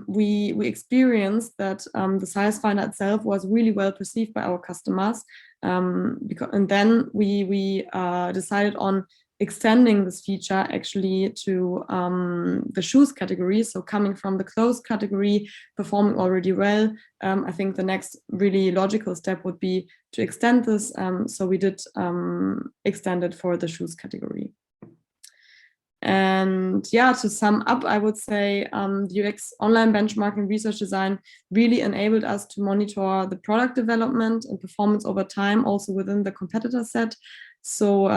we experienced that the size finder itself was really well perceived by our customers. And then we decided on extending this feature actually to the shoes category. So coming from the clothes category, performing already well, I think the next really logical step would be to extend this. So we did extend it for the shoes category. And to sum up, I would say the UX online benchmarking research design really enabled us to monitor the product development and performance over time, also within the competitor set. So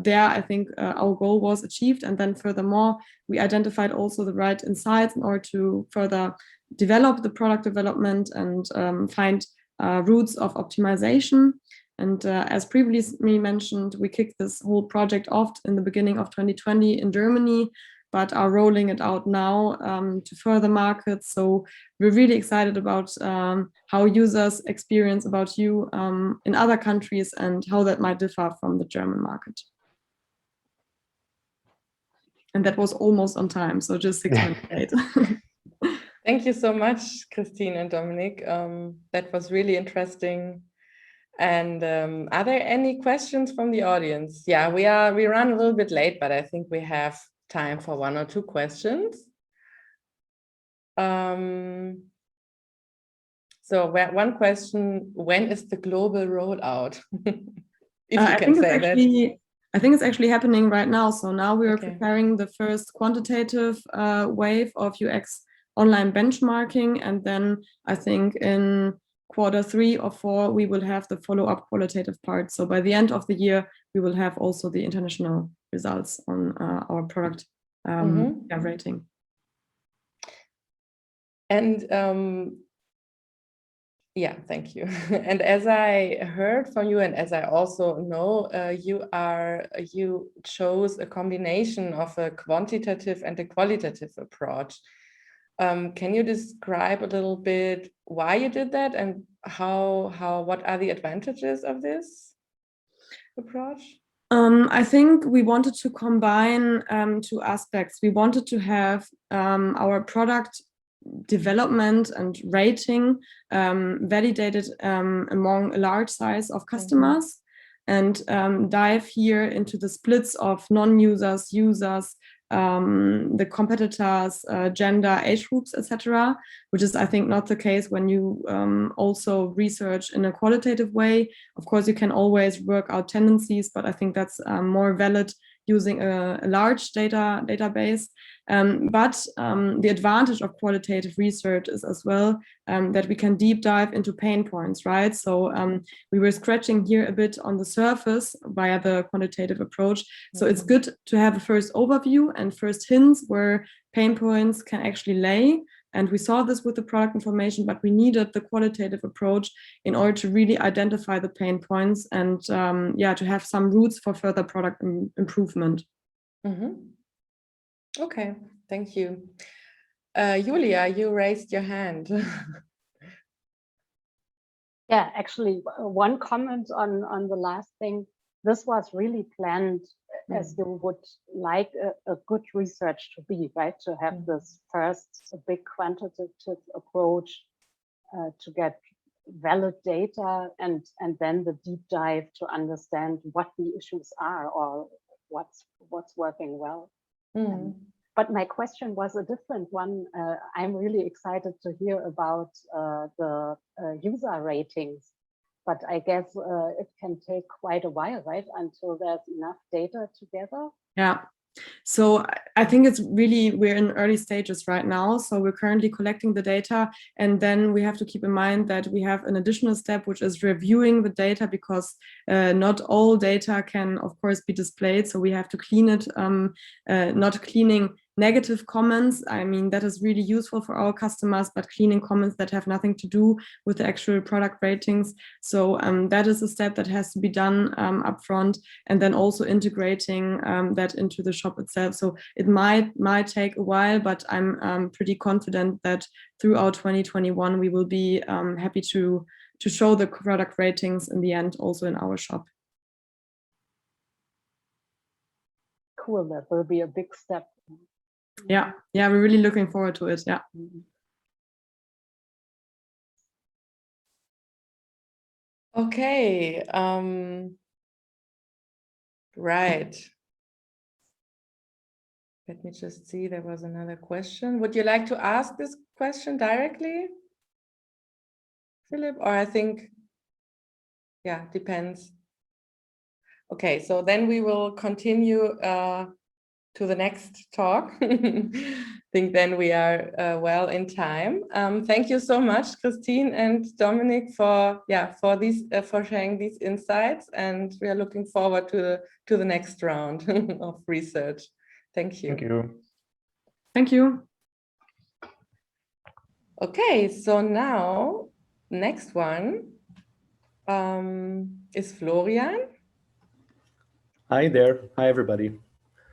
there, I think our goal was achieved. And then furthermore, we identified also the right insights in order to further develop the product development and find routes of optimization. And as previously mentioned, we kicked this whole project off in the beginning of 2020 in Germany, but are rolling it out now to further markets. So we're really excited about how users experience About You in other countries and how that might differ from the German market. And that was almost on time, so just 6 minutes late. Thank you so much, Kristin and Dominik. That was really interesting. And are there any questions from the audience? Yeah, we run a little bit late, but I think we have time for 1 or 2 questions. So one question, when is the global rollout? If you can say that. I think it's actually happening right now. So now we are preparing the first quantitative wave of UX online benchmarking. And then I think in Q3 or 4, we will have the follow-up qualitative part. So by the end of the year, we will have also the international results on our product rating. And thank you. And as I heard from you, and as I also know, you chose a combination of a quantitative and a qualitative approach. Can you describe a little bit why you did that and what are the advantages of this approach? I think we wanted to combine 2 aspects. We wanted to have our product development and rating validated among a large size of customers and dive here into the splits of non-users, users, the competitors, gender, age groups, etc., which is, I think, not the case when you also research in a qualitative way. Of course, you can always work out tendencies, but I think that's more valid using a large database. But the advantage of qualitative research is as well that we can deep dive into pain points, right? So we were scratching here a bit on the surface via the quantitative approach. So it's good to have a first overview and first hints where pain points can actually lay. And we saw this with the product information, but we needed the qualitative approach in order to really identify the pain points and to have some routes for further product improvement. Okay, thank you. Julia, you raised your hand. Yeah, actually, one comment on the last thing. This was really planned as you would like a good research to be, right? To have this first a big quantitative approach to get valid data, and then the deep dive to understand what the issues are or what's working well. But my question was a different one. I'm really excited to hear about the user ratings, but I guess it can take quite a while, right, until there's enough data together. Yeah. So I think it's really, we're in early stages right now. So we're currently collecting the data, and then we have to keep in mind that we have an additional step, which is reviewing the data, because not all data can, of course, be displayed. So we have to clean it, not cleaning negative comments. I mean, that is really useful for our customers, but cleaning comments that have nothing to do with the actual product ratings. So that is a step that has to be done upfront, and then also integrating that into the shop itself. So it might take a while, but I'm pretty confident that throughout 2021 we will be happy to show the product ratings in the end also in our shop. Cool, that will be a big step. Yeah, we're really looking forward to it. Yeah. Okay. Right. Let me just see, there was another question. Would you like to ask this question directly, Philip? Or I think, yeah, depends. Okay, so then we will continue to the next talk. I think then we are well in time. Thank you so much, Kristin and Dominik, for sharing these insights, and we are looking forward to the next round of research. Thank you. Thank you. Thank you. Okay, so now next one is Florian. Hi there. Hi, everybody.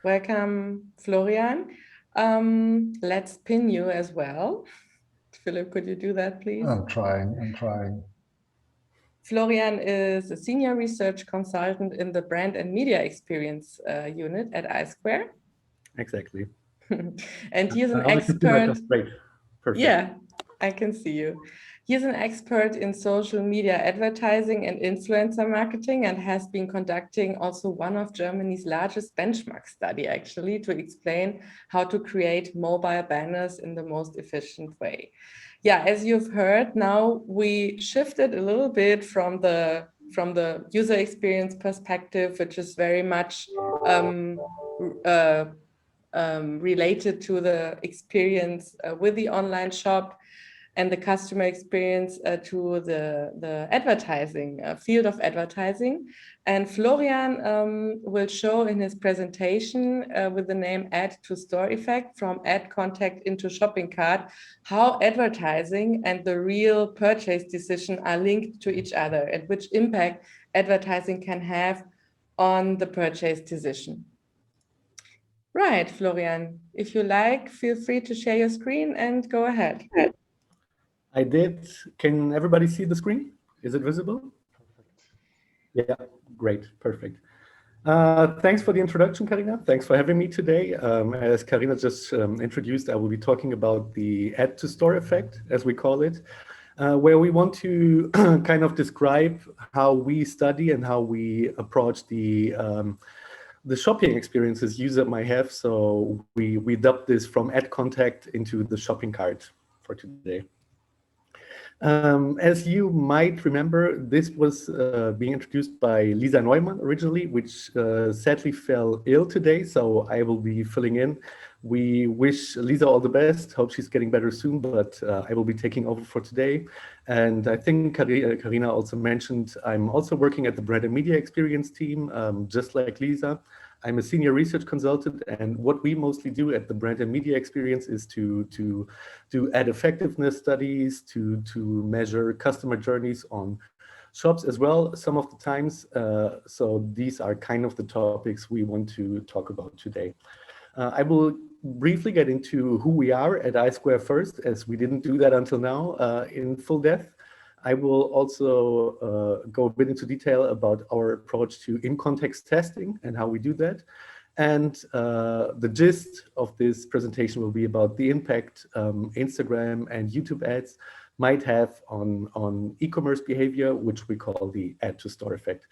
Welcome, Florian. Let's pin you as well. Philip, could you do that, please? I'm trying. Florian is a senior research consultant in the brand and media experience unit at iSquare. Exactly. And he's an expert. Perfect. Yeah, I can see you. He's an expert in social media advertising and influencer marketing, and has been conducting also one of Germany's largest benchmark study, actually, to explain how to create mobile banners in the most efficient way. Yeah, as you've heard, now we shifted a little bit from the user experience perspective, which is very much related to the experience with the online shop and the customer experience to the advertising field of advertising. And Florian will show in his presentation with the name Add to Store Effect, from ad contact into shopping cart, how advertising and the real purchase decision are linked to each other, and which impact advertising can have on the purchase decision. Right, Florian, if you like, feel free to share your screen and go ahead. I did. Can everybody see the screen? Is it visible? Yeah, great, perfect. Thanks for the introduction, Karina. Thanks for having me today. As Karina just introduced, I will be talking about the add to store effect, as we call it, where we want to kind of describe how we study and how we approach the shopping experiences user might have. So we dubbed this from ad contact into the shopping cart for today. As you might remember, this was being introduced by Lisa Neumann originally, which sadly fell ill today, so I will be filling in. We wish Lisa all the best, hope she's getting better soon, but I will be taking over for today. And I think Karina also mentioned, I'm also working at the brand and media experience team, just like Lisa. I'm a senior research consultant, and what we mostly do at the brand and media experience is to do ad effectiveness studies, to measure customer journeys on shops as well some of the times. So these are kind of the topics we want to talk about today. I will briefly get into who we are at iSquare first, as we didn't do that until now in full depth. I will also go a bit into detail about our approach to in-context testing and how we do that. And the gist of this presentation will be about the impact Instagram and YouTube ads might have on e-commerce behavior, which we call the add to store effect.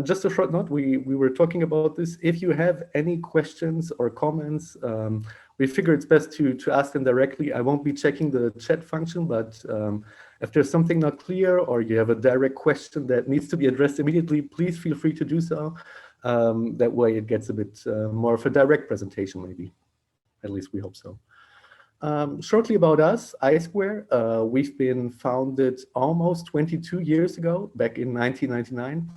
Just a short note, we were talking about this. If you have any questions or comments, we figure it's best to ask them directly. I won't be checking the chat function, but if there's something not clear or you have a direct question that needs to be addressed immediately, please feel free to do so. That way it gets a bit more of a direct presentation, maybe. At least we hope so. Shortly about us, iSquare, we've been founded almost 22 years ago, back in 1999.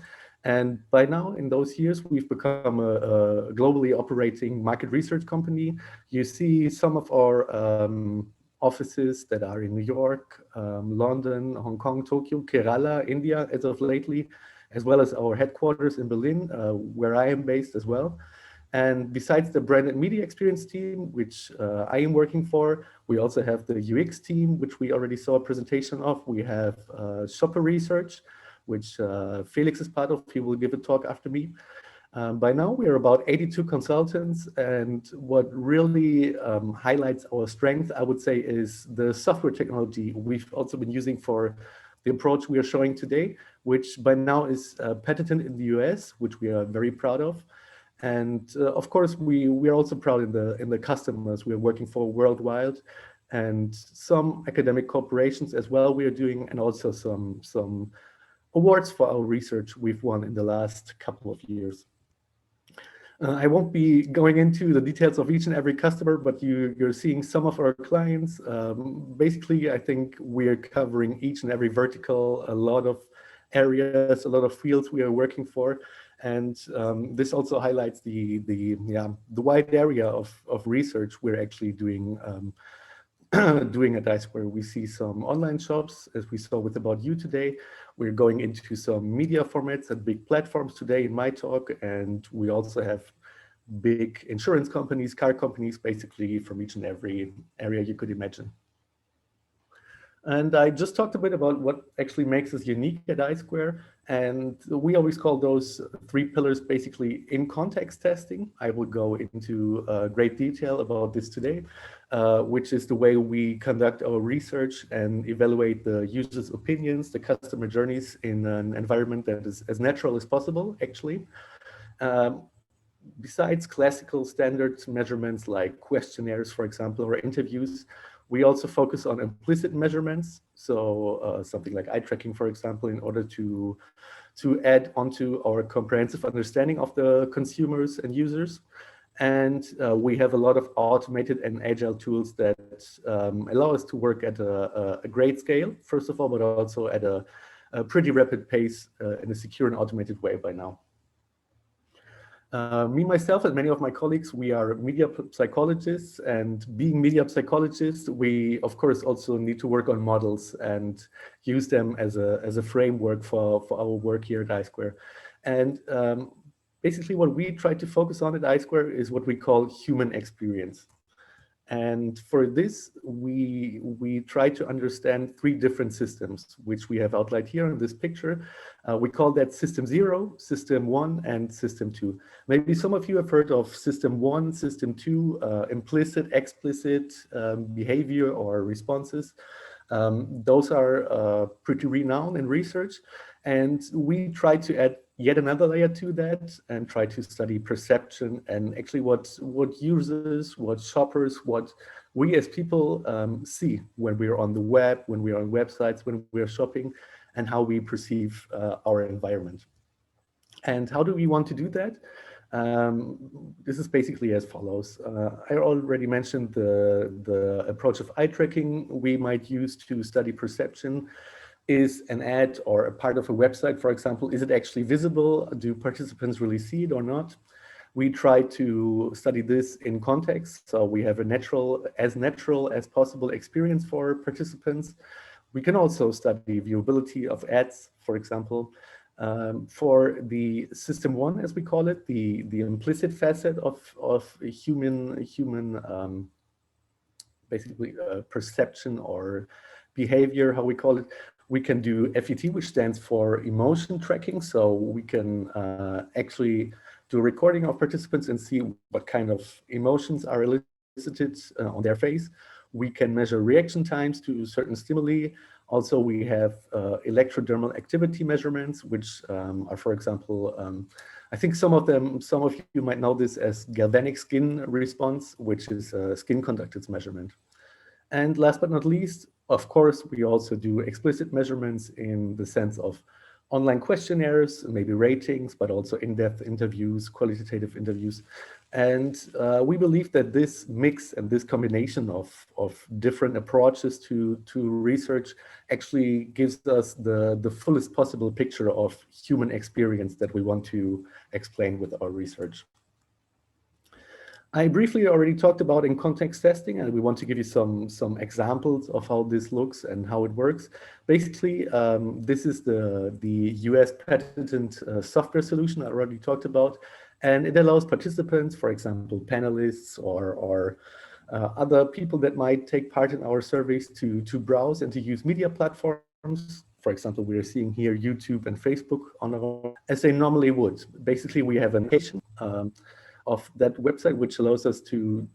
And by now, in those years, we've become a globally operating market research company. You see some of our offices that are in New York, London, Hong Kong, Tokyo, Kerala, India, as of lately, as well as our headquarters in Berlin, where I am based as well. And besides the brand and media experience team, which I am working for, we also have the UX team, which we already saw a presentation of. We have shopper research, which Felix is part of. He will give a talk after me. By now, we are about 82 consultants. And what really highlights our strength, I would say, is the software technology we've also been using for the approach we are showing today, which by now is patented in the US, which we are very proud of. And of course, we are also proud in the customers we are working for worldwide, and some academic corporations as well we are doing, and also some awards for our research we've won in the last couple of years. I won't be going into the details of each and every customer, but you're seeing some of our clients. Basically, I think we're covering each and every vertical, a lot of areas, a lot of fields we are working for. And this also highlights the wide area of research we're actually doing doing at iSquare. We see some online shops, as we saw with About You today. We're going into some media formats and big platforms today in my talk. And we also have big insurance companies, car companies, basically from each and every area you could imagine. And I just talked a bit about what actually makes us unique at iSquare. And we always call those three pillars basically in context testing. I will go into great detail about this today, which is the way we conduct our research and evaluate the users' opinions, the customer journeys in an environment that is as natural as possible, actually. Besides classical standard measurements like questionnaires, for example, or interviews, we also focus on implicit measurements. So something like eye tracking, for example, in order to add onto our comprehensive understanding of the consumers and users. And we have a lot of automated and agile tools that allow us to work at a great scale, first of all, but also at a pretty rapid pace in a secure and automated way by now. Me, myself, and many of my colleagues, we are media psychologists, and being media psychologists, we, of course, also need to work on models and use them as a framework for our work here at iSquare. And basically what we try to focus on at iSquare is what we call human experience. And for this, we try to understand three different systems, which we have outlined here in this picture. We call that System 0, System 1, and System 2. Maybe some of you have heard of System 1, System 2, implicit, explicit behavior or responses. Those are pretty renowned in research. And we try to add yet another layer to that and try to study perception and actually what users, what shoppers, what we as people see when we're on the web, when we're on websites, when we're shopping, and how we perceive our environment. And how do we want to do that? This is basically as follows. I already mentioned the approach of eye tracking we might use to study perception. Is an ad or a part of a website, for example, is it actually visible? Do participants really see it or not? We try to study this in context. So we have a natural as possible experience for participants. We can also study viewability of ads, for example. For the System 1, as we call it, the implicit facet of human basically perception or behavior, how we call it, We can do FET, which stands for emotion tracking. So we can actually do a recording of participants and see what kind of emotions are elicited on their face. We can measure reaction times to certain stimuli. Also, we have electrodermal activity measurements, which are, for example, I think some of you might know this as galvanic skin response, which is a skin conductance measurement. And last but not least, of course, we also do explicit measurements in the sense of online questionnaires, maybe ratings, but also in-depth interviews, qualitative interviews. And we believe that this mix and this combination of different approaches to research actually gives us the fullest possible picture of human experience that we want to explain with our research. I briefly already talked about in context testing, and we want to give you some examples of how this looks and how it works. Basically, this is the US patented software solution I already talked about, and it allows participants, for example, panelists or other people that might take part in our surveys to browse and to use media platforms. For example, we are seeing here YouTube and Facebook on our, as they normally would. Basically, we have an application of that website, which allows us to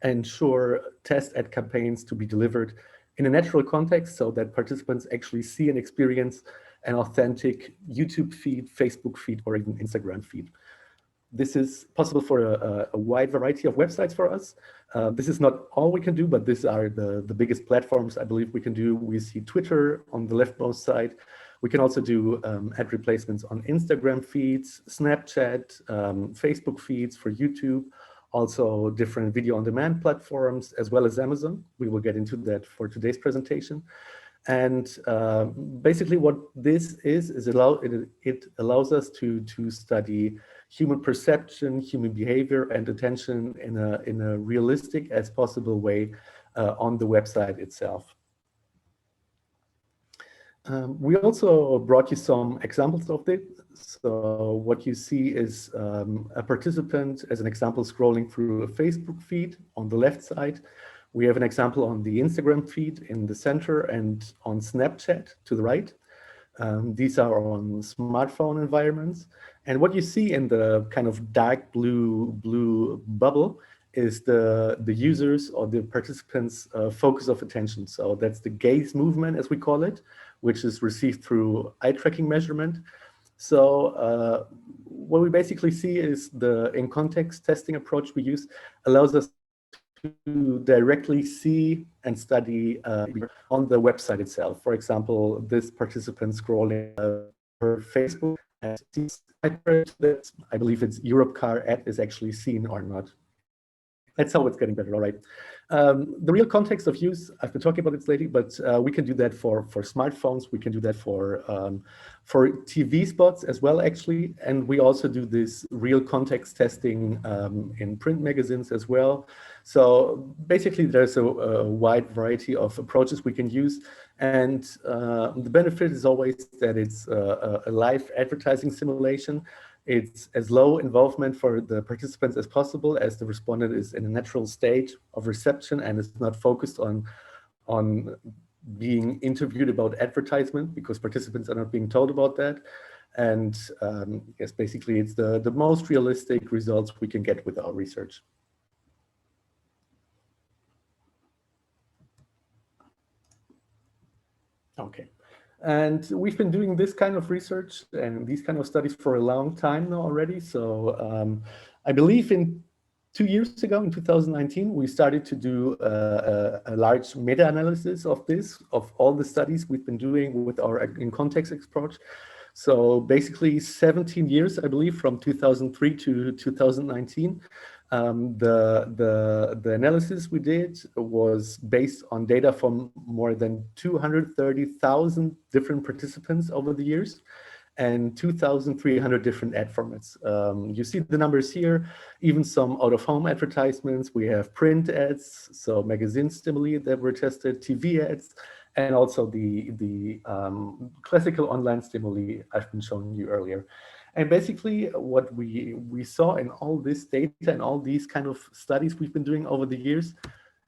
ensure test ad campaigns to be delivered in a natural context so that participants actually see and experience an authentic YouTube feed, Facebook feed, or even Instagram feed. This is possible for a wide variety of websites for us. This is not all we can do, but these are the biggest platforms I believe we can do. We see Twitter on the leftmost side. We can also do ad replacements on Instagram feeds, Snapchat, Facebook feeds for YouTube, also different video on demand platforms, as well as Amazon. We will get into that for today's presentation. And basically what this is it allows us to study human perception, human behavior, and attention in a realistic as possible way on the website itself. We also brought you some examples of this. So what you see is a participant, as an example, scrolling through a Facebook feed on the left side. We have an example on the Instagram feed in the center and on Snapchat to the right. These are on smartphone environments. And what you see in the kind of dark blue bubble is the users or the participants' focus of attention. So that's the gaze movement, as we call it, which is received through eye tracking measurement. So what we basically see is the in-context testing approach we use allows us to directly see and study on the website itself. For example, this participant scrolling her Facebook and sees that I believe it's Europcar ad is actually seen or not. That's how it's getting better, all right. The real context of use, I've been talking about it lately, but we can do that for smartphones. We can do that for TV spots as well, actually. And we also do this real context testing in print magazines as well. So basically, there's a wide variety of approaches we can use. And the benefit is always that it's a live advertising simulation. It's as low involvement for the participants as possible, as the respondent is in a natural state of reception and is not focused on being interviewed about advertisement, because participants are not being told about that. And yes, basically it's the most realistic results we can get with our research. Okay. And we've been doing this kind of research and these kind of studies for a long time now already. So I believe in 2 years ago, in 2019, we started to do a large meta-analysis of this, of all the studies we've been doing with our in-context approach. So basically 17 years, I believe, from 2003 to 2019. The analysis we did was based on data from more than 230,000 different participants over the years and 2,300 different ad formats. You see the numbers here, even some out-of-home advertisements. We have print ads, so magazine stimuli that were tested, TV ads, and also the classical online stimuli I've been showing you earlier. And basically what we saw in all this data and all these kind of studies we've been doing over the years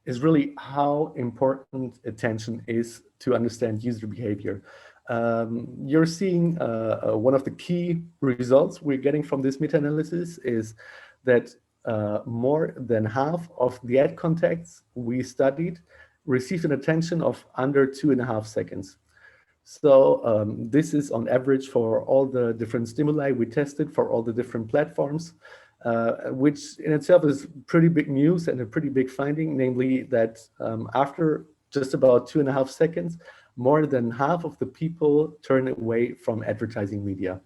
is really how important attention is to understand user behavior. You're seeing one of the key results we're getting from this meta-analysis is that more than half of the ad contacts we studied received an attention of under 2.5 seconds. So this is on average for all the different stimuli we tested for all the different platforms, which in itself is pretty big news and a pretty big finding, namely that after just about 2.5 seconds, more than half of the people turn away from advertising media.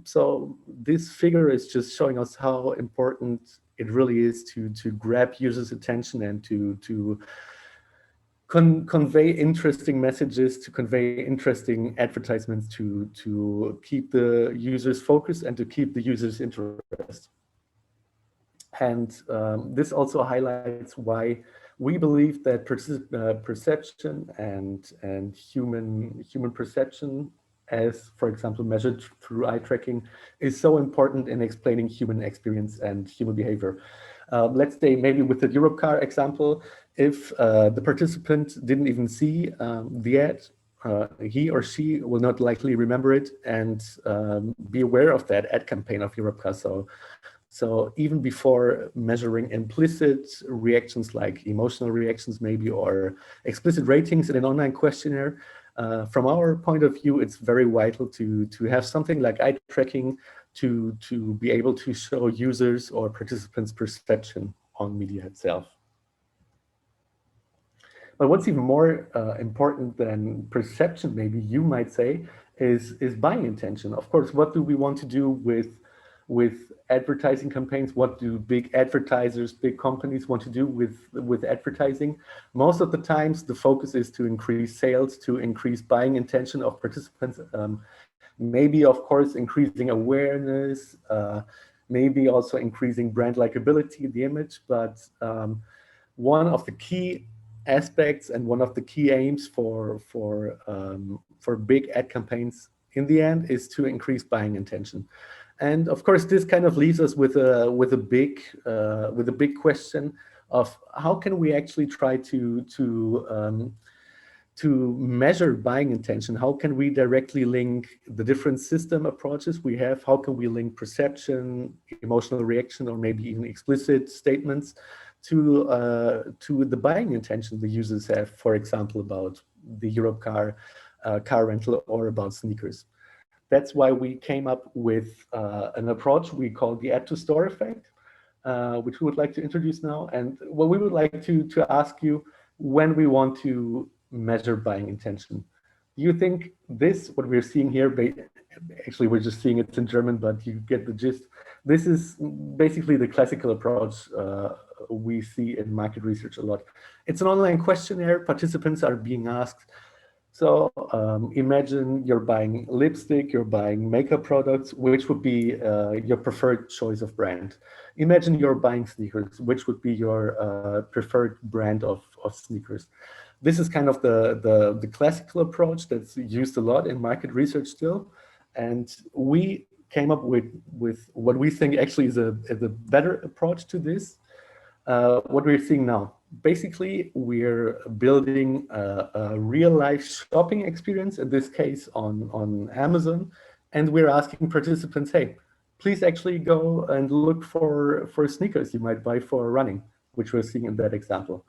So this figure is just showing us how important it really is to grab users' attention and to convey interesting messages, to convey interesting advertisements, to keep the users focused and to keep the users' interest. And this also highlights why we believe that perception and human perception, as for example measured through eye tracking, is so important in explaining human experience and human behavior. Let's say maybe with the Europcar example, if the participant didn't even see the ad, he or she will not likely remember it and be aware of that ad campaign of Europcar. So even before measuring implicit reactions like emotional reactions maybe, or explicit ratings in an online questionnaire, from our point of view, it's very vital to have something like eye tracking to be able to show users or participants' perception on media itself. But what's even more important than perception, maybe you might say, is buying intention. Of course, what do we want to do with advertising campaigns? What do big advertisers, big companies want to do with advertising? Most of the times, the focus is to increase sales, to increase buying intention of participants. Maybe, of course, increasing awareness, maybe also increasing brand likability, the image. But one of the key aspects and one of the key aims for big ad campaigns in the end is to increase buying intention. And of course, this kind of leaves us with a big question of how can we actually try to measure buying intention? How can we directly link the different system approaches we have? How can we link perception, emotional reaction, or maybe even explicit statements to the buying intention the users have, for example, about the Europcar car rental or about sneakers? That's why we came up with an approach we call the add to store effect, which we would like to introduce now. And what we would like to ask you when we want to measure buying intention. Do you think this, what we're seeing here, actually we're just seeing it in German, but you get the gist. This is basically the classical approach we see in market research a lot. It's an online questionnaire. Participants are being asked, so imagine you're buying lipstick, you're buying makeup products, which would be your preferred choice of brand. Imagine you're buying sneakers, which would be your preferred brand of sneakers. This is kind of the classical approach that's used a lot in market research still. And we came up with what we think actually is a better approach to this. What we're seeing now. Basically, we're building a real-life shopping experience, in this case on Amazon, and we're asking participants, hey, please actually go and look for sneakers you might buy for running, which we're seeing in that example.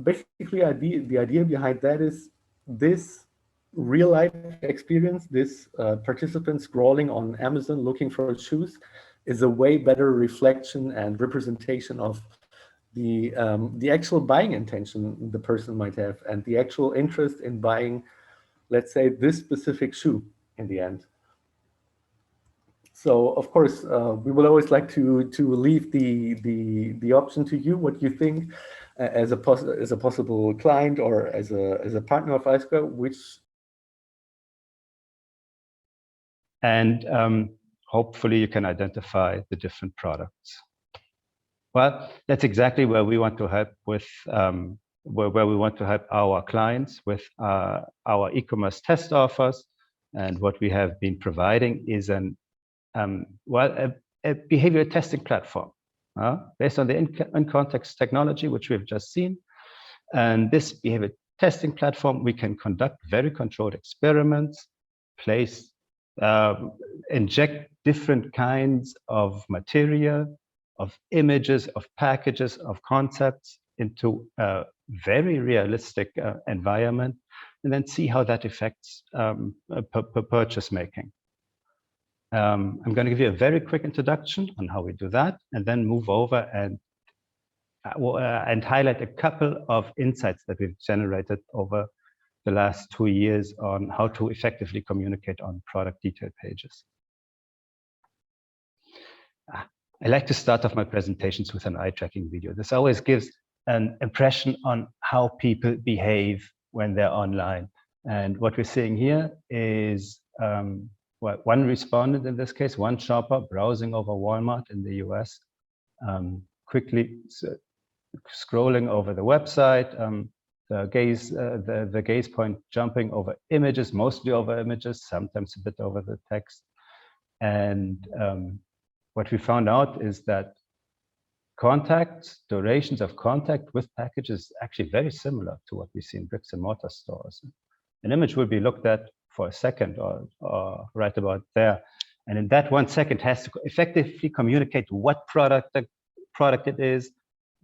Basically, the idea behind that is this real-life experience, this participant scrolling on Amazon looking for shoes, is a way better reflection and representation of the actual buying intention the person might have and the actual interest in buying, let's say, this specific shoe in the end. So of course, we will always like to leave the option to you, what you think as a possible client or as a partner of iSquare, which. And hopefully you can identify the different products. Well, that's exactly where we want to help with, where we want to help our clients with our e-commerce test offers. And what we have been providing is a behavior testing platform. based on the in-context technology, which we've just seen. And this behavior testing platform, we can conduct very controlled experiments, inject different kinds of material, of images, of packages, of concepts into a very realistic environment, and then see how that affects purchase making. I'm going to give you a very quick introduction on how we do that, and then move over and highlight a couple of insights that we've generated over the last 2 years on how to effectively communicate on product detail pages. I like to start off my presentations with an eye tracking video. This always gives an impression on how people behave when they're online. And what we're seeing here is one respondent, in this case, one shopper browsing over Walmart in the US, quickly scrolling over the website, the gaze point jumping over images, mostly over images, sometimes a bit over the text. And what we found out is that durations of contact with packages is actually very similar to what we see in bricks and mortar stores. An image will be looked at for a second or right about there. And in that 1 second has to effectively communicate what product it is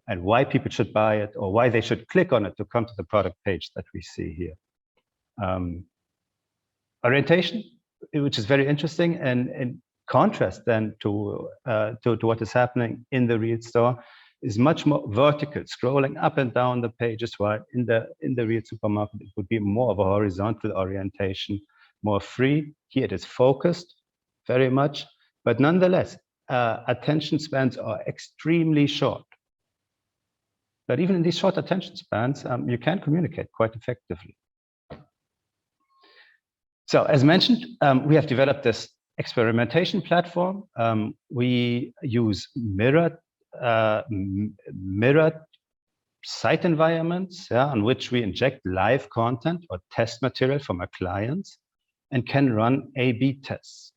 and why people should buy it or why they should click on it to come to the product page that we see here. Orientation, which is very interesting, and contrast then to what is happening in the real store, is much more vertical, scrolling up and down the pages, while in the real supermarket, it would be more of a horizontal orientation, more free. Here it is focused very much, but nonetheless, attention spans are extremely short. But even in these short attention spans, you can communicate quite effectively. So as mentioned, we have developed this experimentation platform. We use mirrored site environments, on which we inject live content or test material from our clients and can run A/B tests.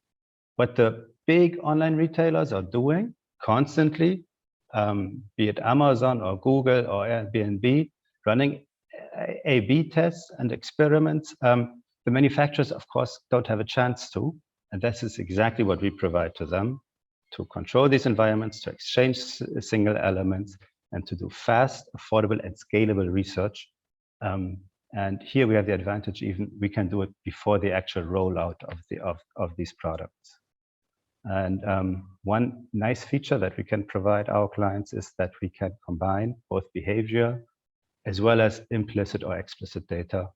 What the big online retailers are doing constantly, be it Amazon or Google or Airbnb, running A/B tests and experiments, the manufacturers, of course, don't have a chance to. And this is exactly what we provide to them, to control these environments, to exchange single elements, and to do fast, affordable, and scalable research. And here we have the advantage, even we can do it before the actual rollout of these products. And one nice feature that we can provide our clients is that we can combine both behavior as well as implicit or explicit data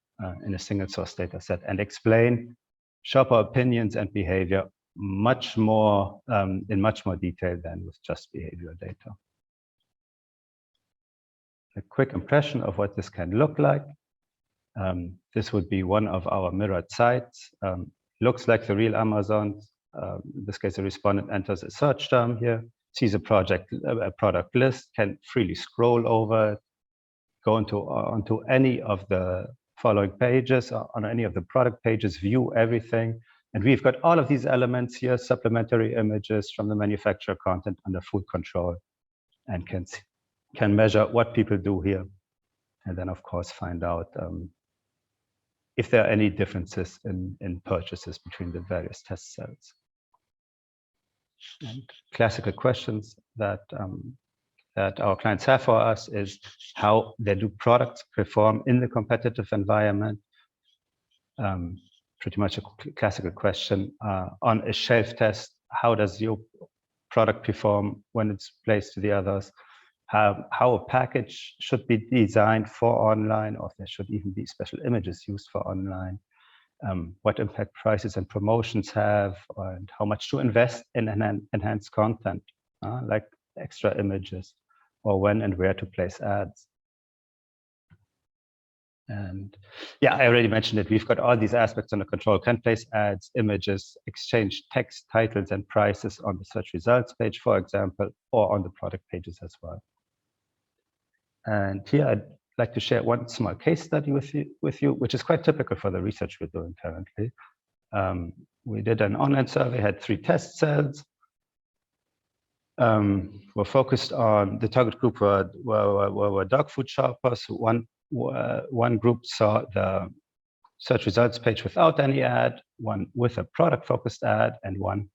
in a single source data set and explain shopper opinions and behavior much more in much more detail than with just behavior data. A quick impression of what this can look like. This would be one of our mirrored sites. Looks like the real Amazon. In this case, the respondent enters a search term here, sees a product list, can freely scroll over it, go onto any of the following pages, on any of the product pages, view everything. And we've got all of these elements here, supplementary images from the manufacturer content under full control, and can measure what people do here. And then, of course, find out if there are any differences in purchases between the various test cells. And classical questions that our clients have for us is how they do products perform in the competitive environment. Pretty much a classical question on a shelf test. How does your product perform when it's placed to the others? How a package should be designed for online, or if there should even be special images used for online. What impact prices and promotions have, and how much to invest in enhanced content, like extra images, or when and where to place ads. And yeah, I already mentioned it. We've got all these aspects under control. Can place ads, images, exchange text, titles, and prices on the search results page, for example, or on the product pages as well. And here I'd like to share one small case study with you, which is quite typical for the research we're doing currently. We did an online survey, had 3 test cells. were focused on the target group were dog food shoppers. One group saw the search results page without any ad, one with a product-focused ad, and one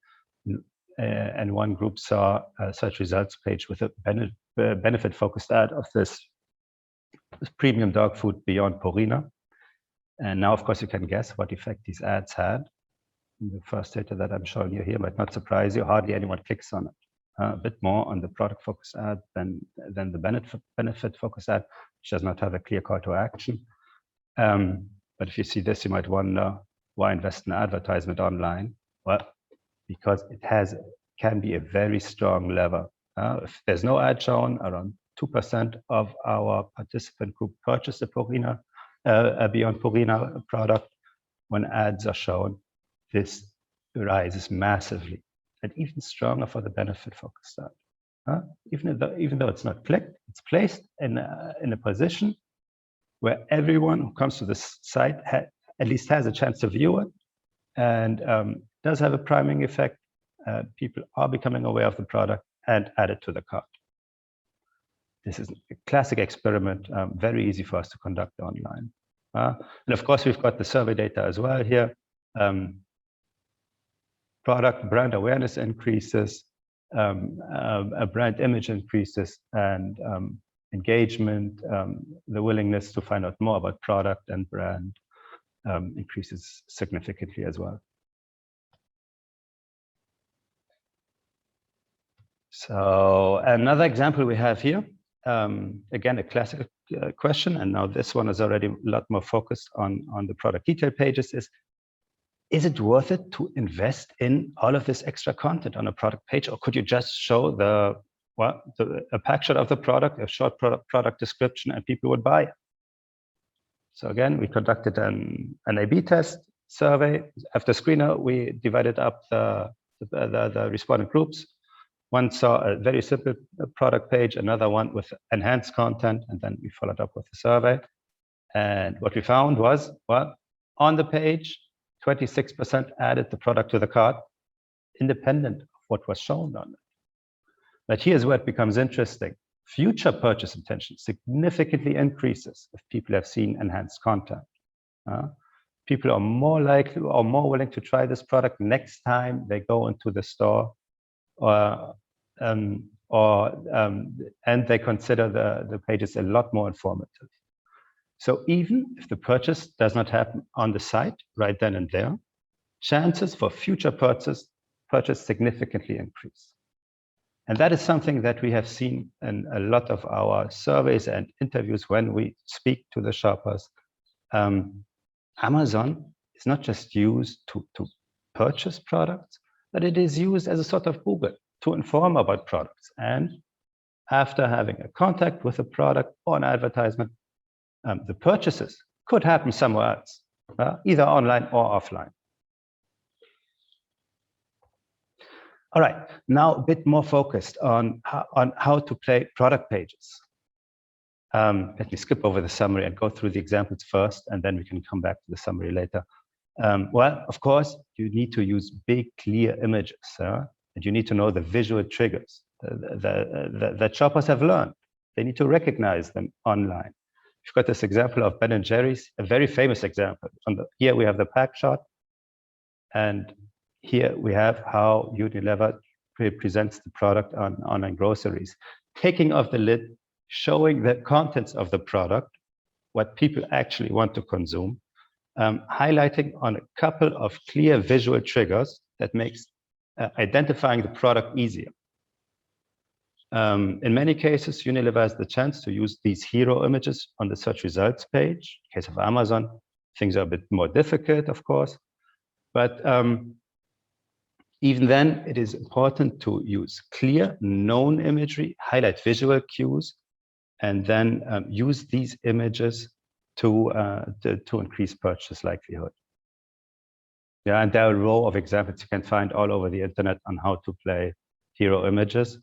group saw a search results page with a benefit-focused ad of this premium dog food beyond Purina. And now, of course, you can guess what effect these ads had. The first data that I'm showing you here might not surprise you. Hardly anyone clicks on it. A bit more on the product-focused ad than the benefit-focused ad, which does not have a clear call to action. But if you see this, you might wonder, why invest in advertisement online? Well, because it can be a very strong lever. If there's no ad shown, around 2% of our participant group purchase a Purina, beyond Purina product. When ads are shown, this rises massively, and even stronger for the benefit-focused ad. Even though it's not clicked, it's placed in a position where everyone who comes to this site at least has a chance to view it, and does have a priming effect. People are becoming aware of the product and add it to the cart. This is a classic experiment, very easy for us to conduct online. And of course, we've got the survey data as well here. Product brand awareness increases, a brand image increases, and engagement, the willingness to find out more about product and brand increases significantly as well. So another example we have here, again, a classic question, and now this one is already a lot more focused on the product detail pages, is it worth it to invest in all of this extra content on a product page, or could you just show a pack shot of the product, a short product description, and people would buy it? So again, we conducted an A/B test survey. After screener, we divided up the respondent groups. One saw a very simple product page, another one with enhanced content, and then we followed up with the survey. And what we found was, well, on the page, 26% added the product to the cart, independent of what was shown on it. But here's where it becomes interesting. Future purchase intention significantly increases if people have seen enhanced content. People are more likely or more willing to try this product next time they go into the store, and they consider the pages a lot more informative. So even if the purchase does not happen on the site right then and there, chances for future purchase significantly increase. And that is something that we have seen in a lot of our surveys and interviews when we speak to the shoppers. Amazon is not just used to purchase products, but it is used as a sort of Google to inform about products. And after having a contact with a product or an advertisement, the purchases could happen somewhere else, either online or offline. All right, now a bit more focused on how to play product pages. Let me skip over the summary and go through the examples first, and then we can come back to the summary later. Well, of course, you need to use big, clear images, and you need to know the visual triggers that shoppers have learned. They need to recognize them online. We've got this example of Ben & Jerry's, a very famous example. Here we have the pack shot, and here we have how Unilever presents the product on online groceries. Taking off the lid, showing the contents of the product, what people actually want to consume, highlighting on a couple of clear visual triggers that makes identifying the product easier. In many cases, Unilever has the chance to use these hero images on the search results page. In case of Amazon, things are a bit more difficult, of course. But even then, it is important to use clear, known imagery, highlight visual cues, and then use these images to increase purchase likelihood. Yeah, and there are a row of examples you can find all over the internet on how to play hero images.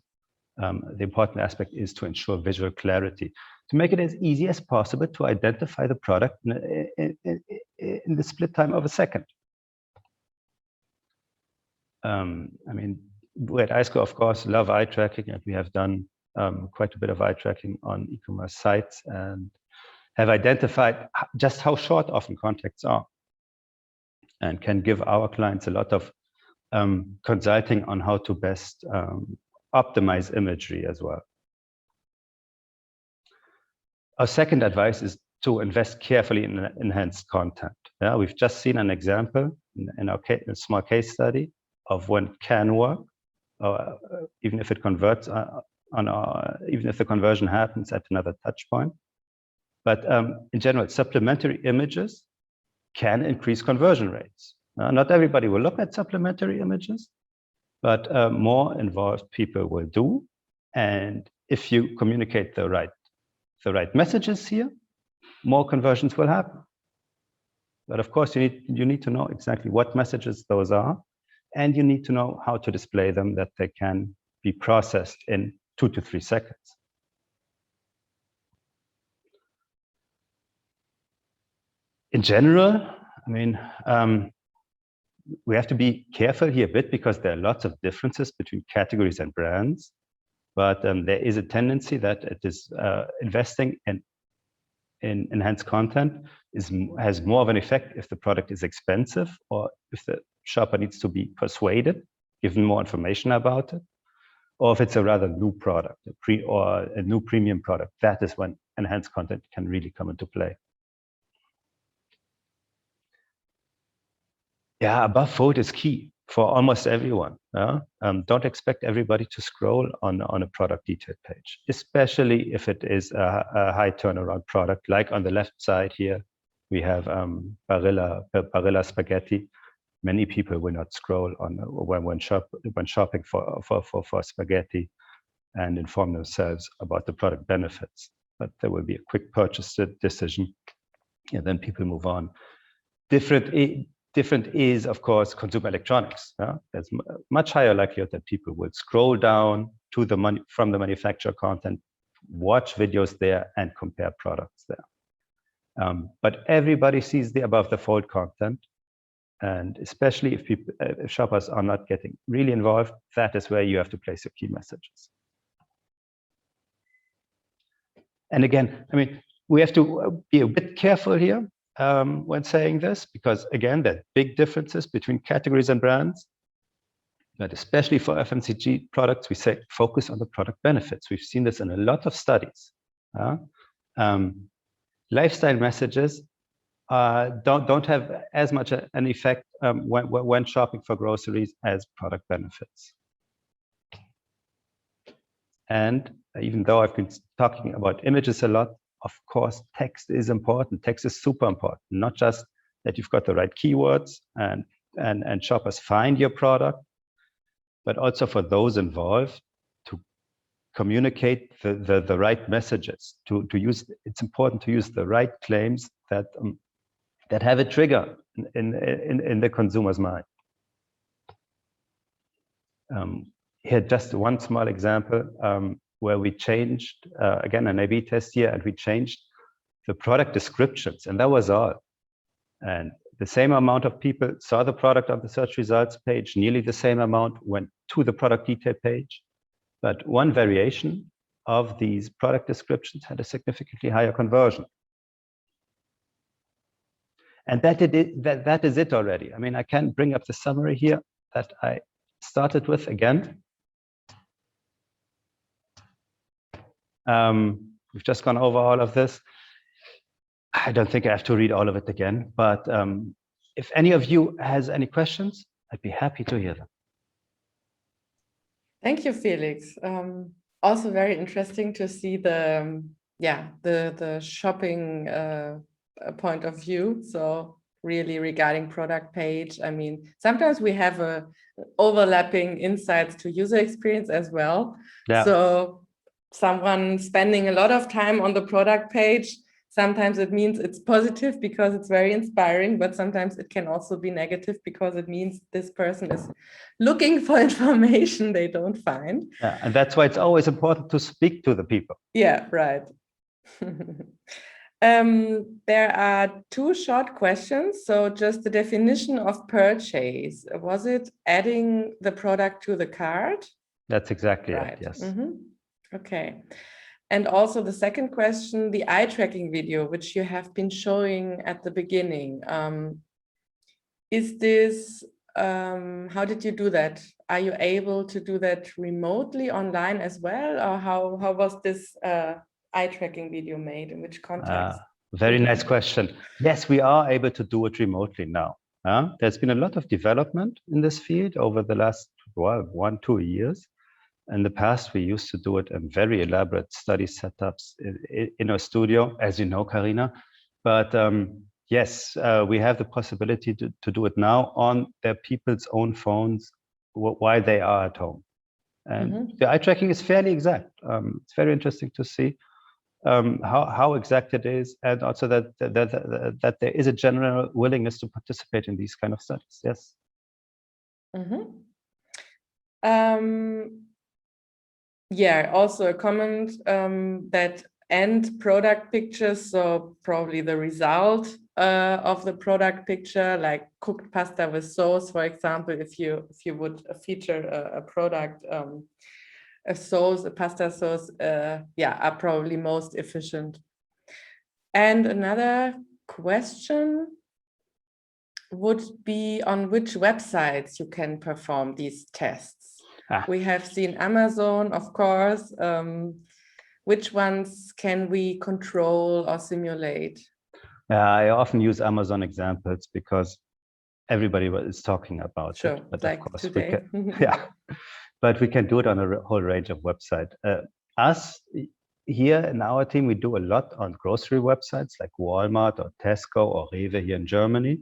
The important aspect is to ensure visual clarity, to make it as easy as possible to identify the product in the split time of a second. I mean, we at iSchool, of course, love eye tracking, and we have done quite a bit of eye tracking on e-commerce sites and have identified just how short often contacts are, and can give our clients a lot of consulting on how to best optimize imagery as well. Our second advice is to invest carefully in enhanced content. Yeah, we've just seen an example in our small case study of when it can work, even if it converts even if the conversion happens at another touch point. But in general, supplementary images can increase conversion rates. Not everybody will look at supplementary images, but more involved people will do. And if you communicate the right messages here, more conversions will happen. But of course, you need to know exactly what messages those are, and you need to know how to display them, that they can be processed in 2 to 3 seconds. In general, I mean, we have to be careful here a bit because there are lots of differences between categories and brands, but there is a tendency that it is investing in enhanced content has more of an effect if the product is expensive, or if the shopper needs to be persuaded, given more information about it, or if it's a rather new product, or a new premium product. That is when enhanced content can really come into play. Yeah, above fold is key for almost everyone. Don't expect everybody to scroll on a product detail page, especially if it is a high turnaround product. Like on the left side here, we have Barilla spaghetti. Many people will not scroll on when shopping for spaghetti and inform themselves about the product benefits. But there will be a quick purchase decision, and then people move on. Different is, of course, consumer electronics. There's much higher likelihood that people will scroll down to from the manufacturer content, watch videos there, and compare products there. But everybody sees the above the fold content, and especially if shoppers are not getting really involved, that is where you have to place your key messages. And again, I mean, we have to be a bit careful here when saying this, because again, there are big differences between categories and brands. But especially for FMCG products, we say focus on the product benefits. We've seen this in a lot of studies. Lifestyle messages don't have as much an effect when shopping for groceries as product benefits. And even though I've been talking about images a lot, of course, text is important. Text is super important. Not just that you've got the right keywords and shoppers find your product, but also for those involved to communicate the right messages. It's important to use the right claims that have a trigger in the consumer's mind. Here, just one small example. Where we changed, again, an A/B test here, and we changed the product descriptions, and that was all. And the same amount of people saw the product on the search results page, nearly the same amount went to the product detail page, but one variation of these product descriptions had a significantly higher conversion. And that is it already. I mean, I can bring up the summary here that I started with again. We've just gone over all of this. I don't think I have to read all of it again, but if any of you has any questions, I'd be happy to hear them. Thank you, Felix. Also very interesting to see the shopping point of view. So really regarding product page, I mean, sometimes we have overlapping insights to user experience as well. Yeah. So someone spending a lot of time on the product page, sometimes it means it's positive because it's very inspiring, but sometimes it can also be negative because it means this person is looking for information they don't find. Yeah, and that's why it's always important to speak to the people. Yeah, right. There are two short questions. So just the definition of purchase. Was it adding the product to the cart? That's exactly Right. it, yes. Okay. And also the second question, the eye tracking video, which you have been showing at the beginning. Is this, how did you do that? Are you able to do that remotely online as well? Or how was this eye tracking video made? In which context? Very nice question. Yes, we are able to do it remotely now. There's been a lot of development in this field over the last 1-2 years. In the past, we used to do it in very elaborate study setups in our studio, as you know, Karina. But yes, we have the possibility to do it now on their people's own phones while they are at home. And the eye tracking is fairly exact. It's very interesting to see how exact it is, and also that there is a general willingness to participate in these kind of studies. Yes. Yeah, also a comment that end product pictures, so probably the result of the product picture, like cooked pasta with sauce, for example, if you would feature a product, a sauce, a pasta sauce, yeah, are probably most efficient. And another question would be on which websites you can perform these tests. We have seen Amazon, of course. Which ones can we control or simulate? I often use Amazon examples because everybody is talking about it. But like of course, today. we can, yeah, but we can do it on a whole range of websites. Us here in our team, we do a lot on grocery websites like Walmart or Tesco or Rewe here in Germany.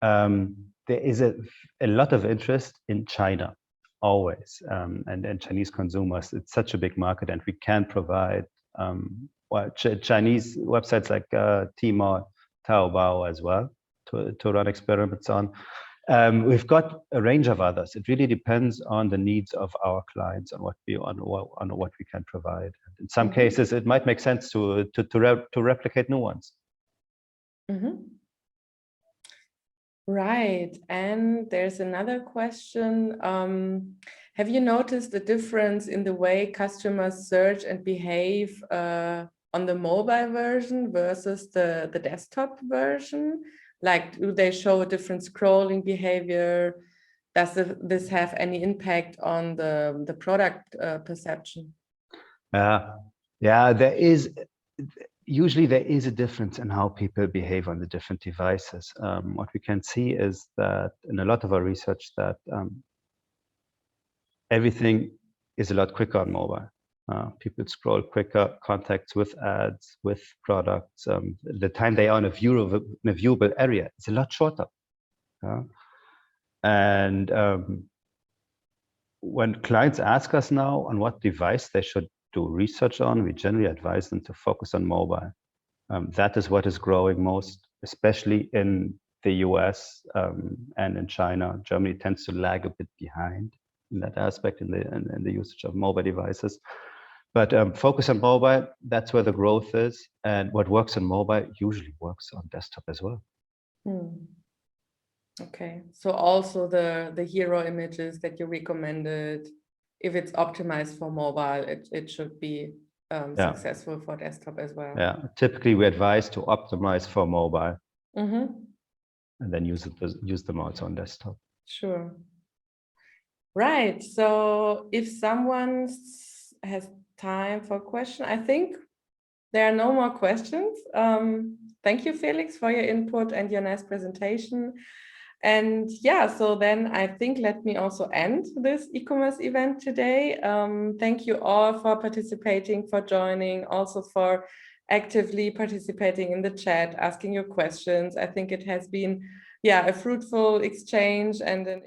There is a lot of interest in China. Always, and Chinese consumers. It's such a big market, and we can provide Chinese websites like Tmall, Taobao as well to run experiments on. We've got a range of others. It really depends on the needs of our clients and what we can provide. In some cases, it might make sense to replicate new ones. Right, and there's another question. Have you noticed the difference in the way customers search and behave on the mobile version versus the desktop version? Like, do they show a different scrolling behavior? Does this have any impact on the product perception? Yeah, usually there is a difference in how people behave on the different devices. What we can see is that in a lot of our research that everything is a lot quicker on mobile. People scroll quicker, contacts with ads, with products. The time they are in a viewable area is a lot shorter. And when clients ask us now on what device they should do research on, we generally advise them to focus on mobile. That is what is growing most, especially in the US and in China. Germany tends to lag a bit behind in that aspect in the usage of mobile devices. But focus on mobile, that's where the growth is. And what works on mobile usually works on desktop as well. Okay, so also the hero images that you recommended, if it's optimized for mobile, it should be successful for desktop as well. Yeah, typically we advise to optimize for mobile and then use them also on desktop. Sure. Right, so if someone has time for a question, I think there are no more questions. Thank you, Felix, for your input and your nice presentation. And yeah, so then I think let me also end this e-commerce event today. Thank you all for participating, for joining, also for actively participating in the chat, asking your questions. I think it has been, yeah, a fruitful exchange and an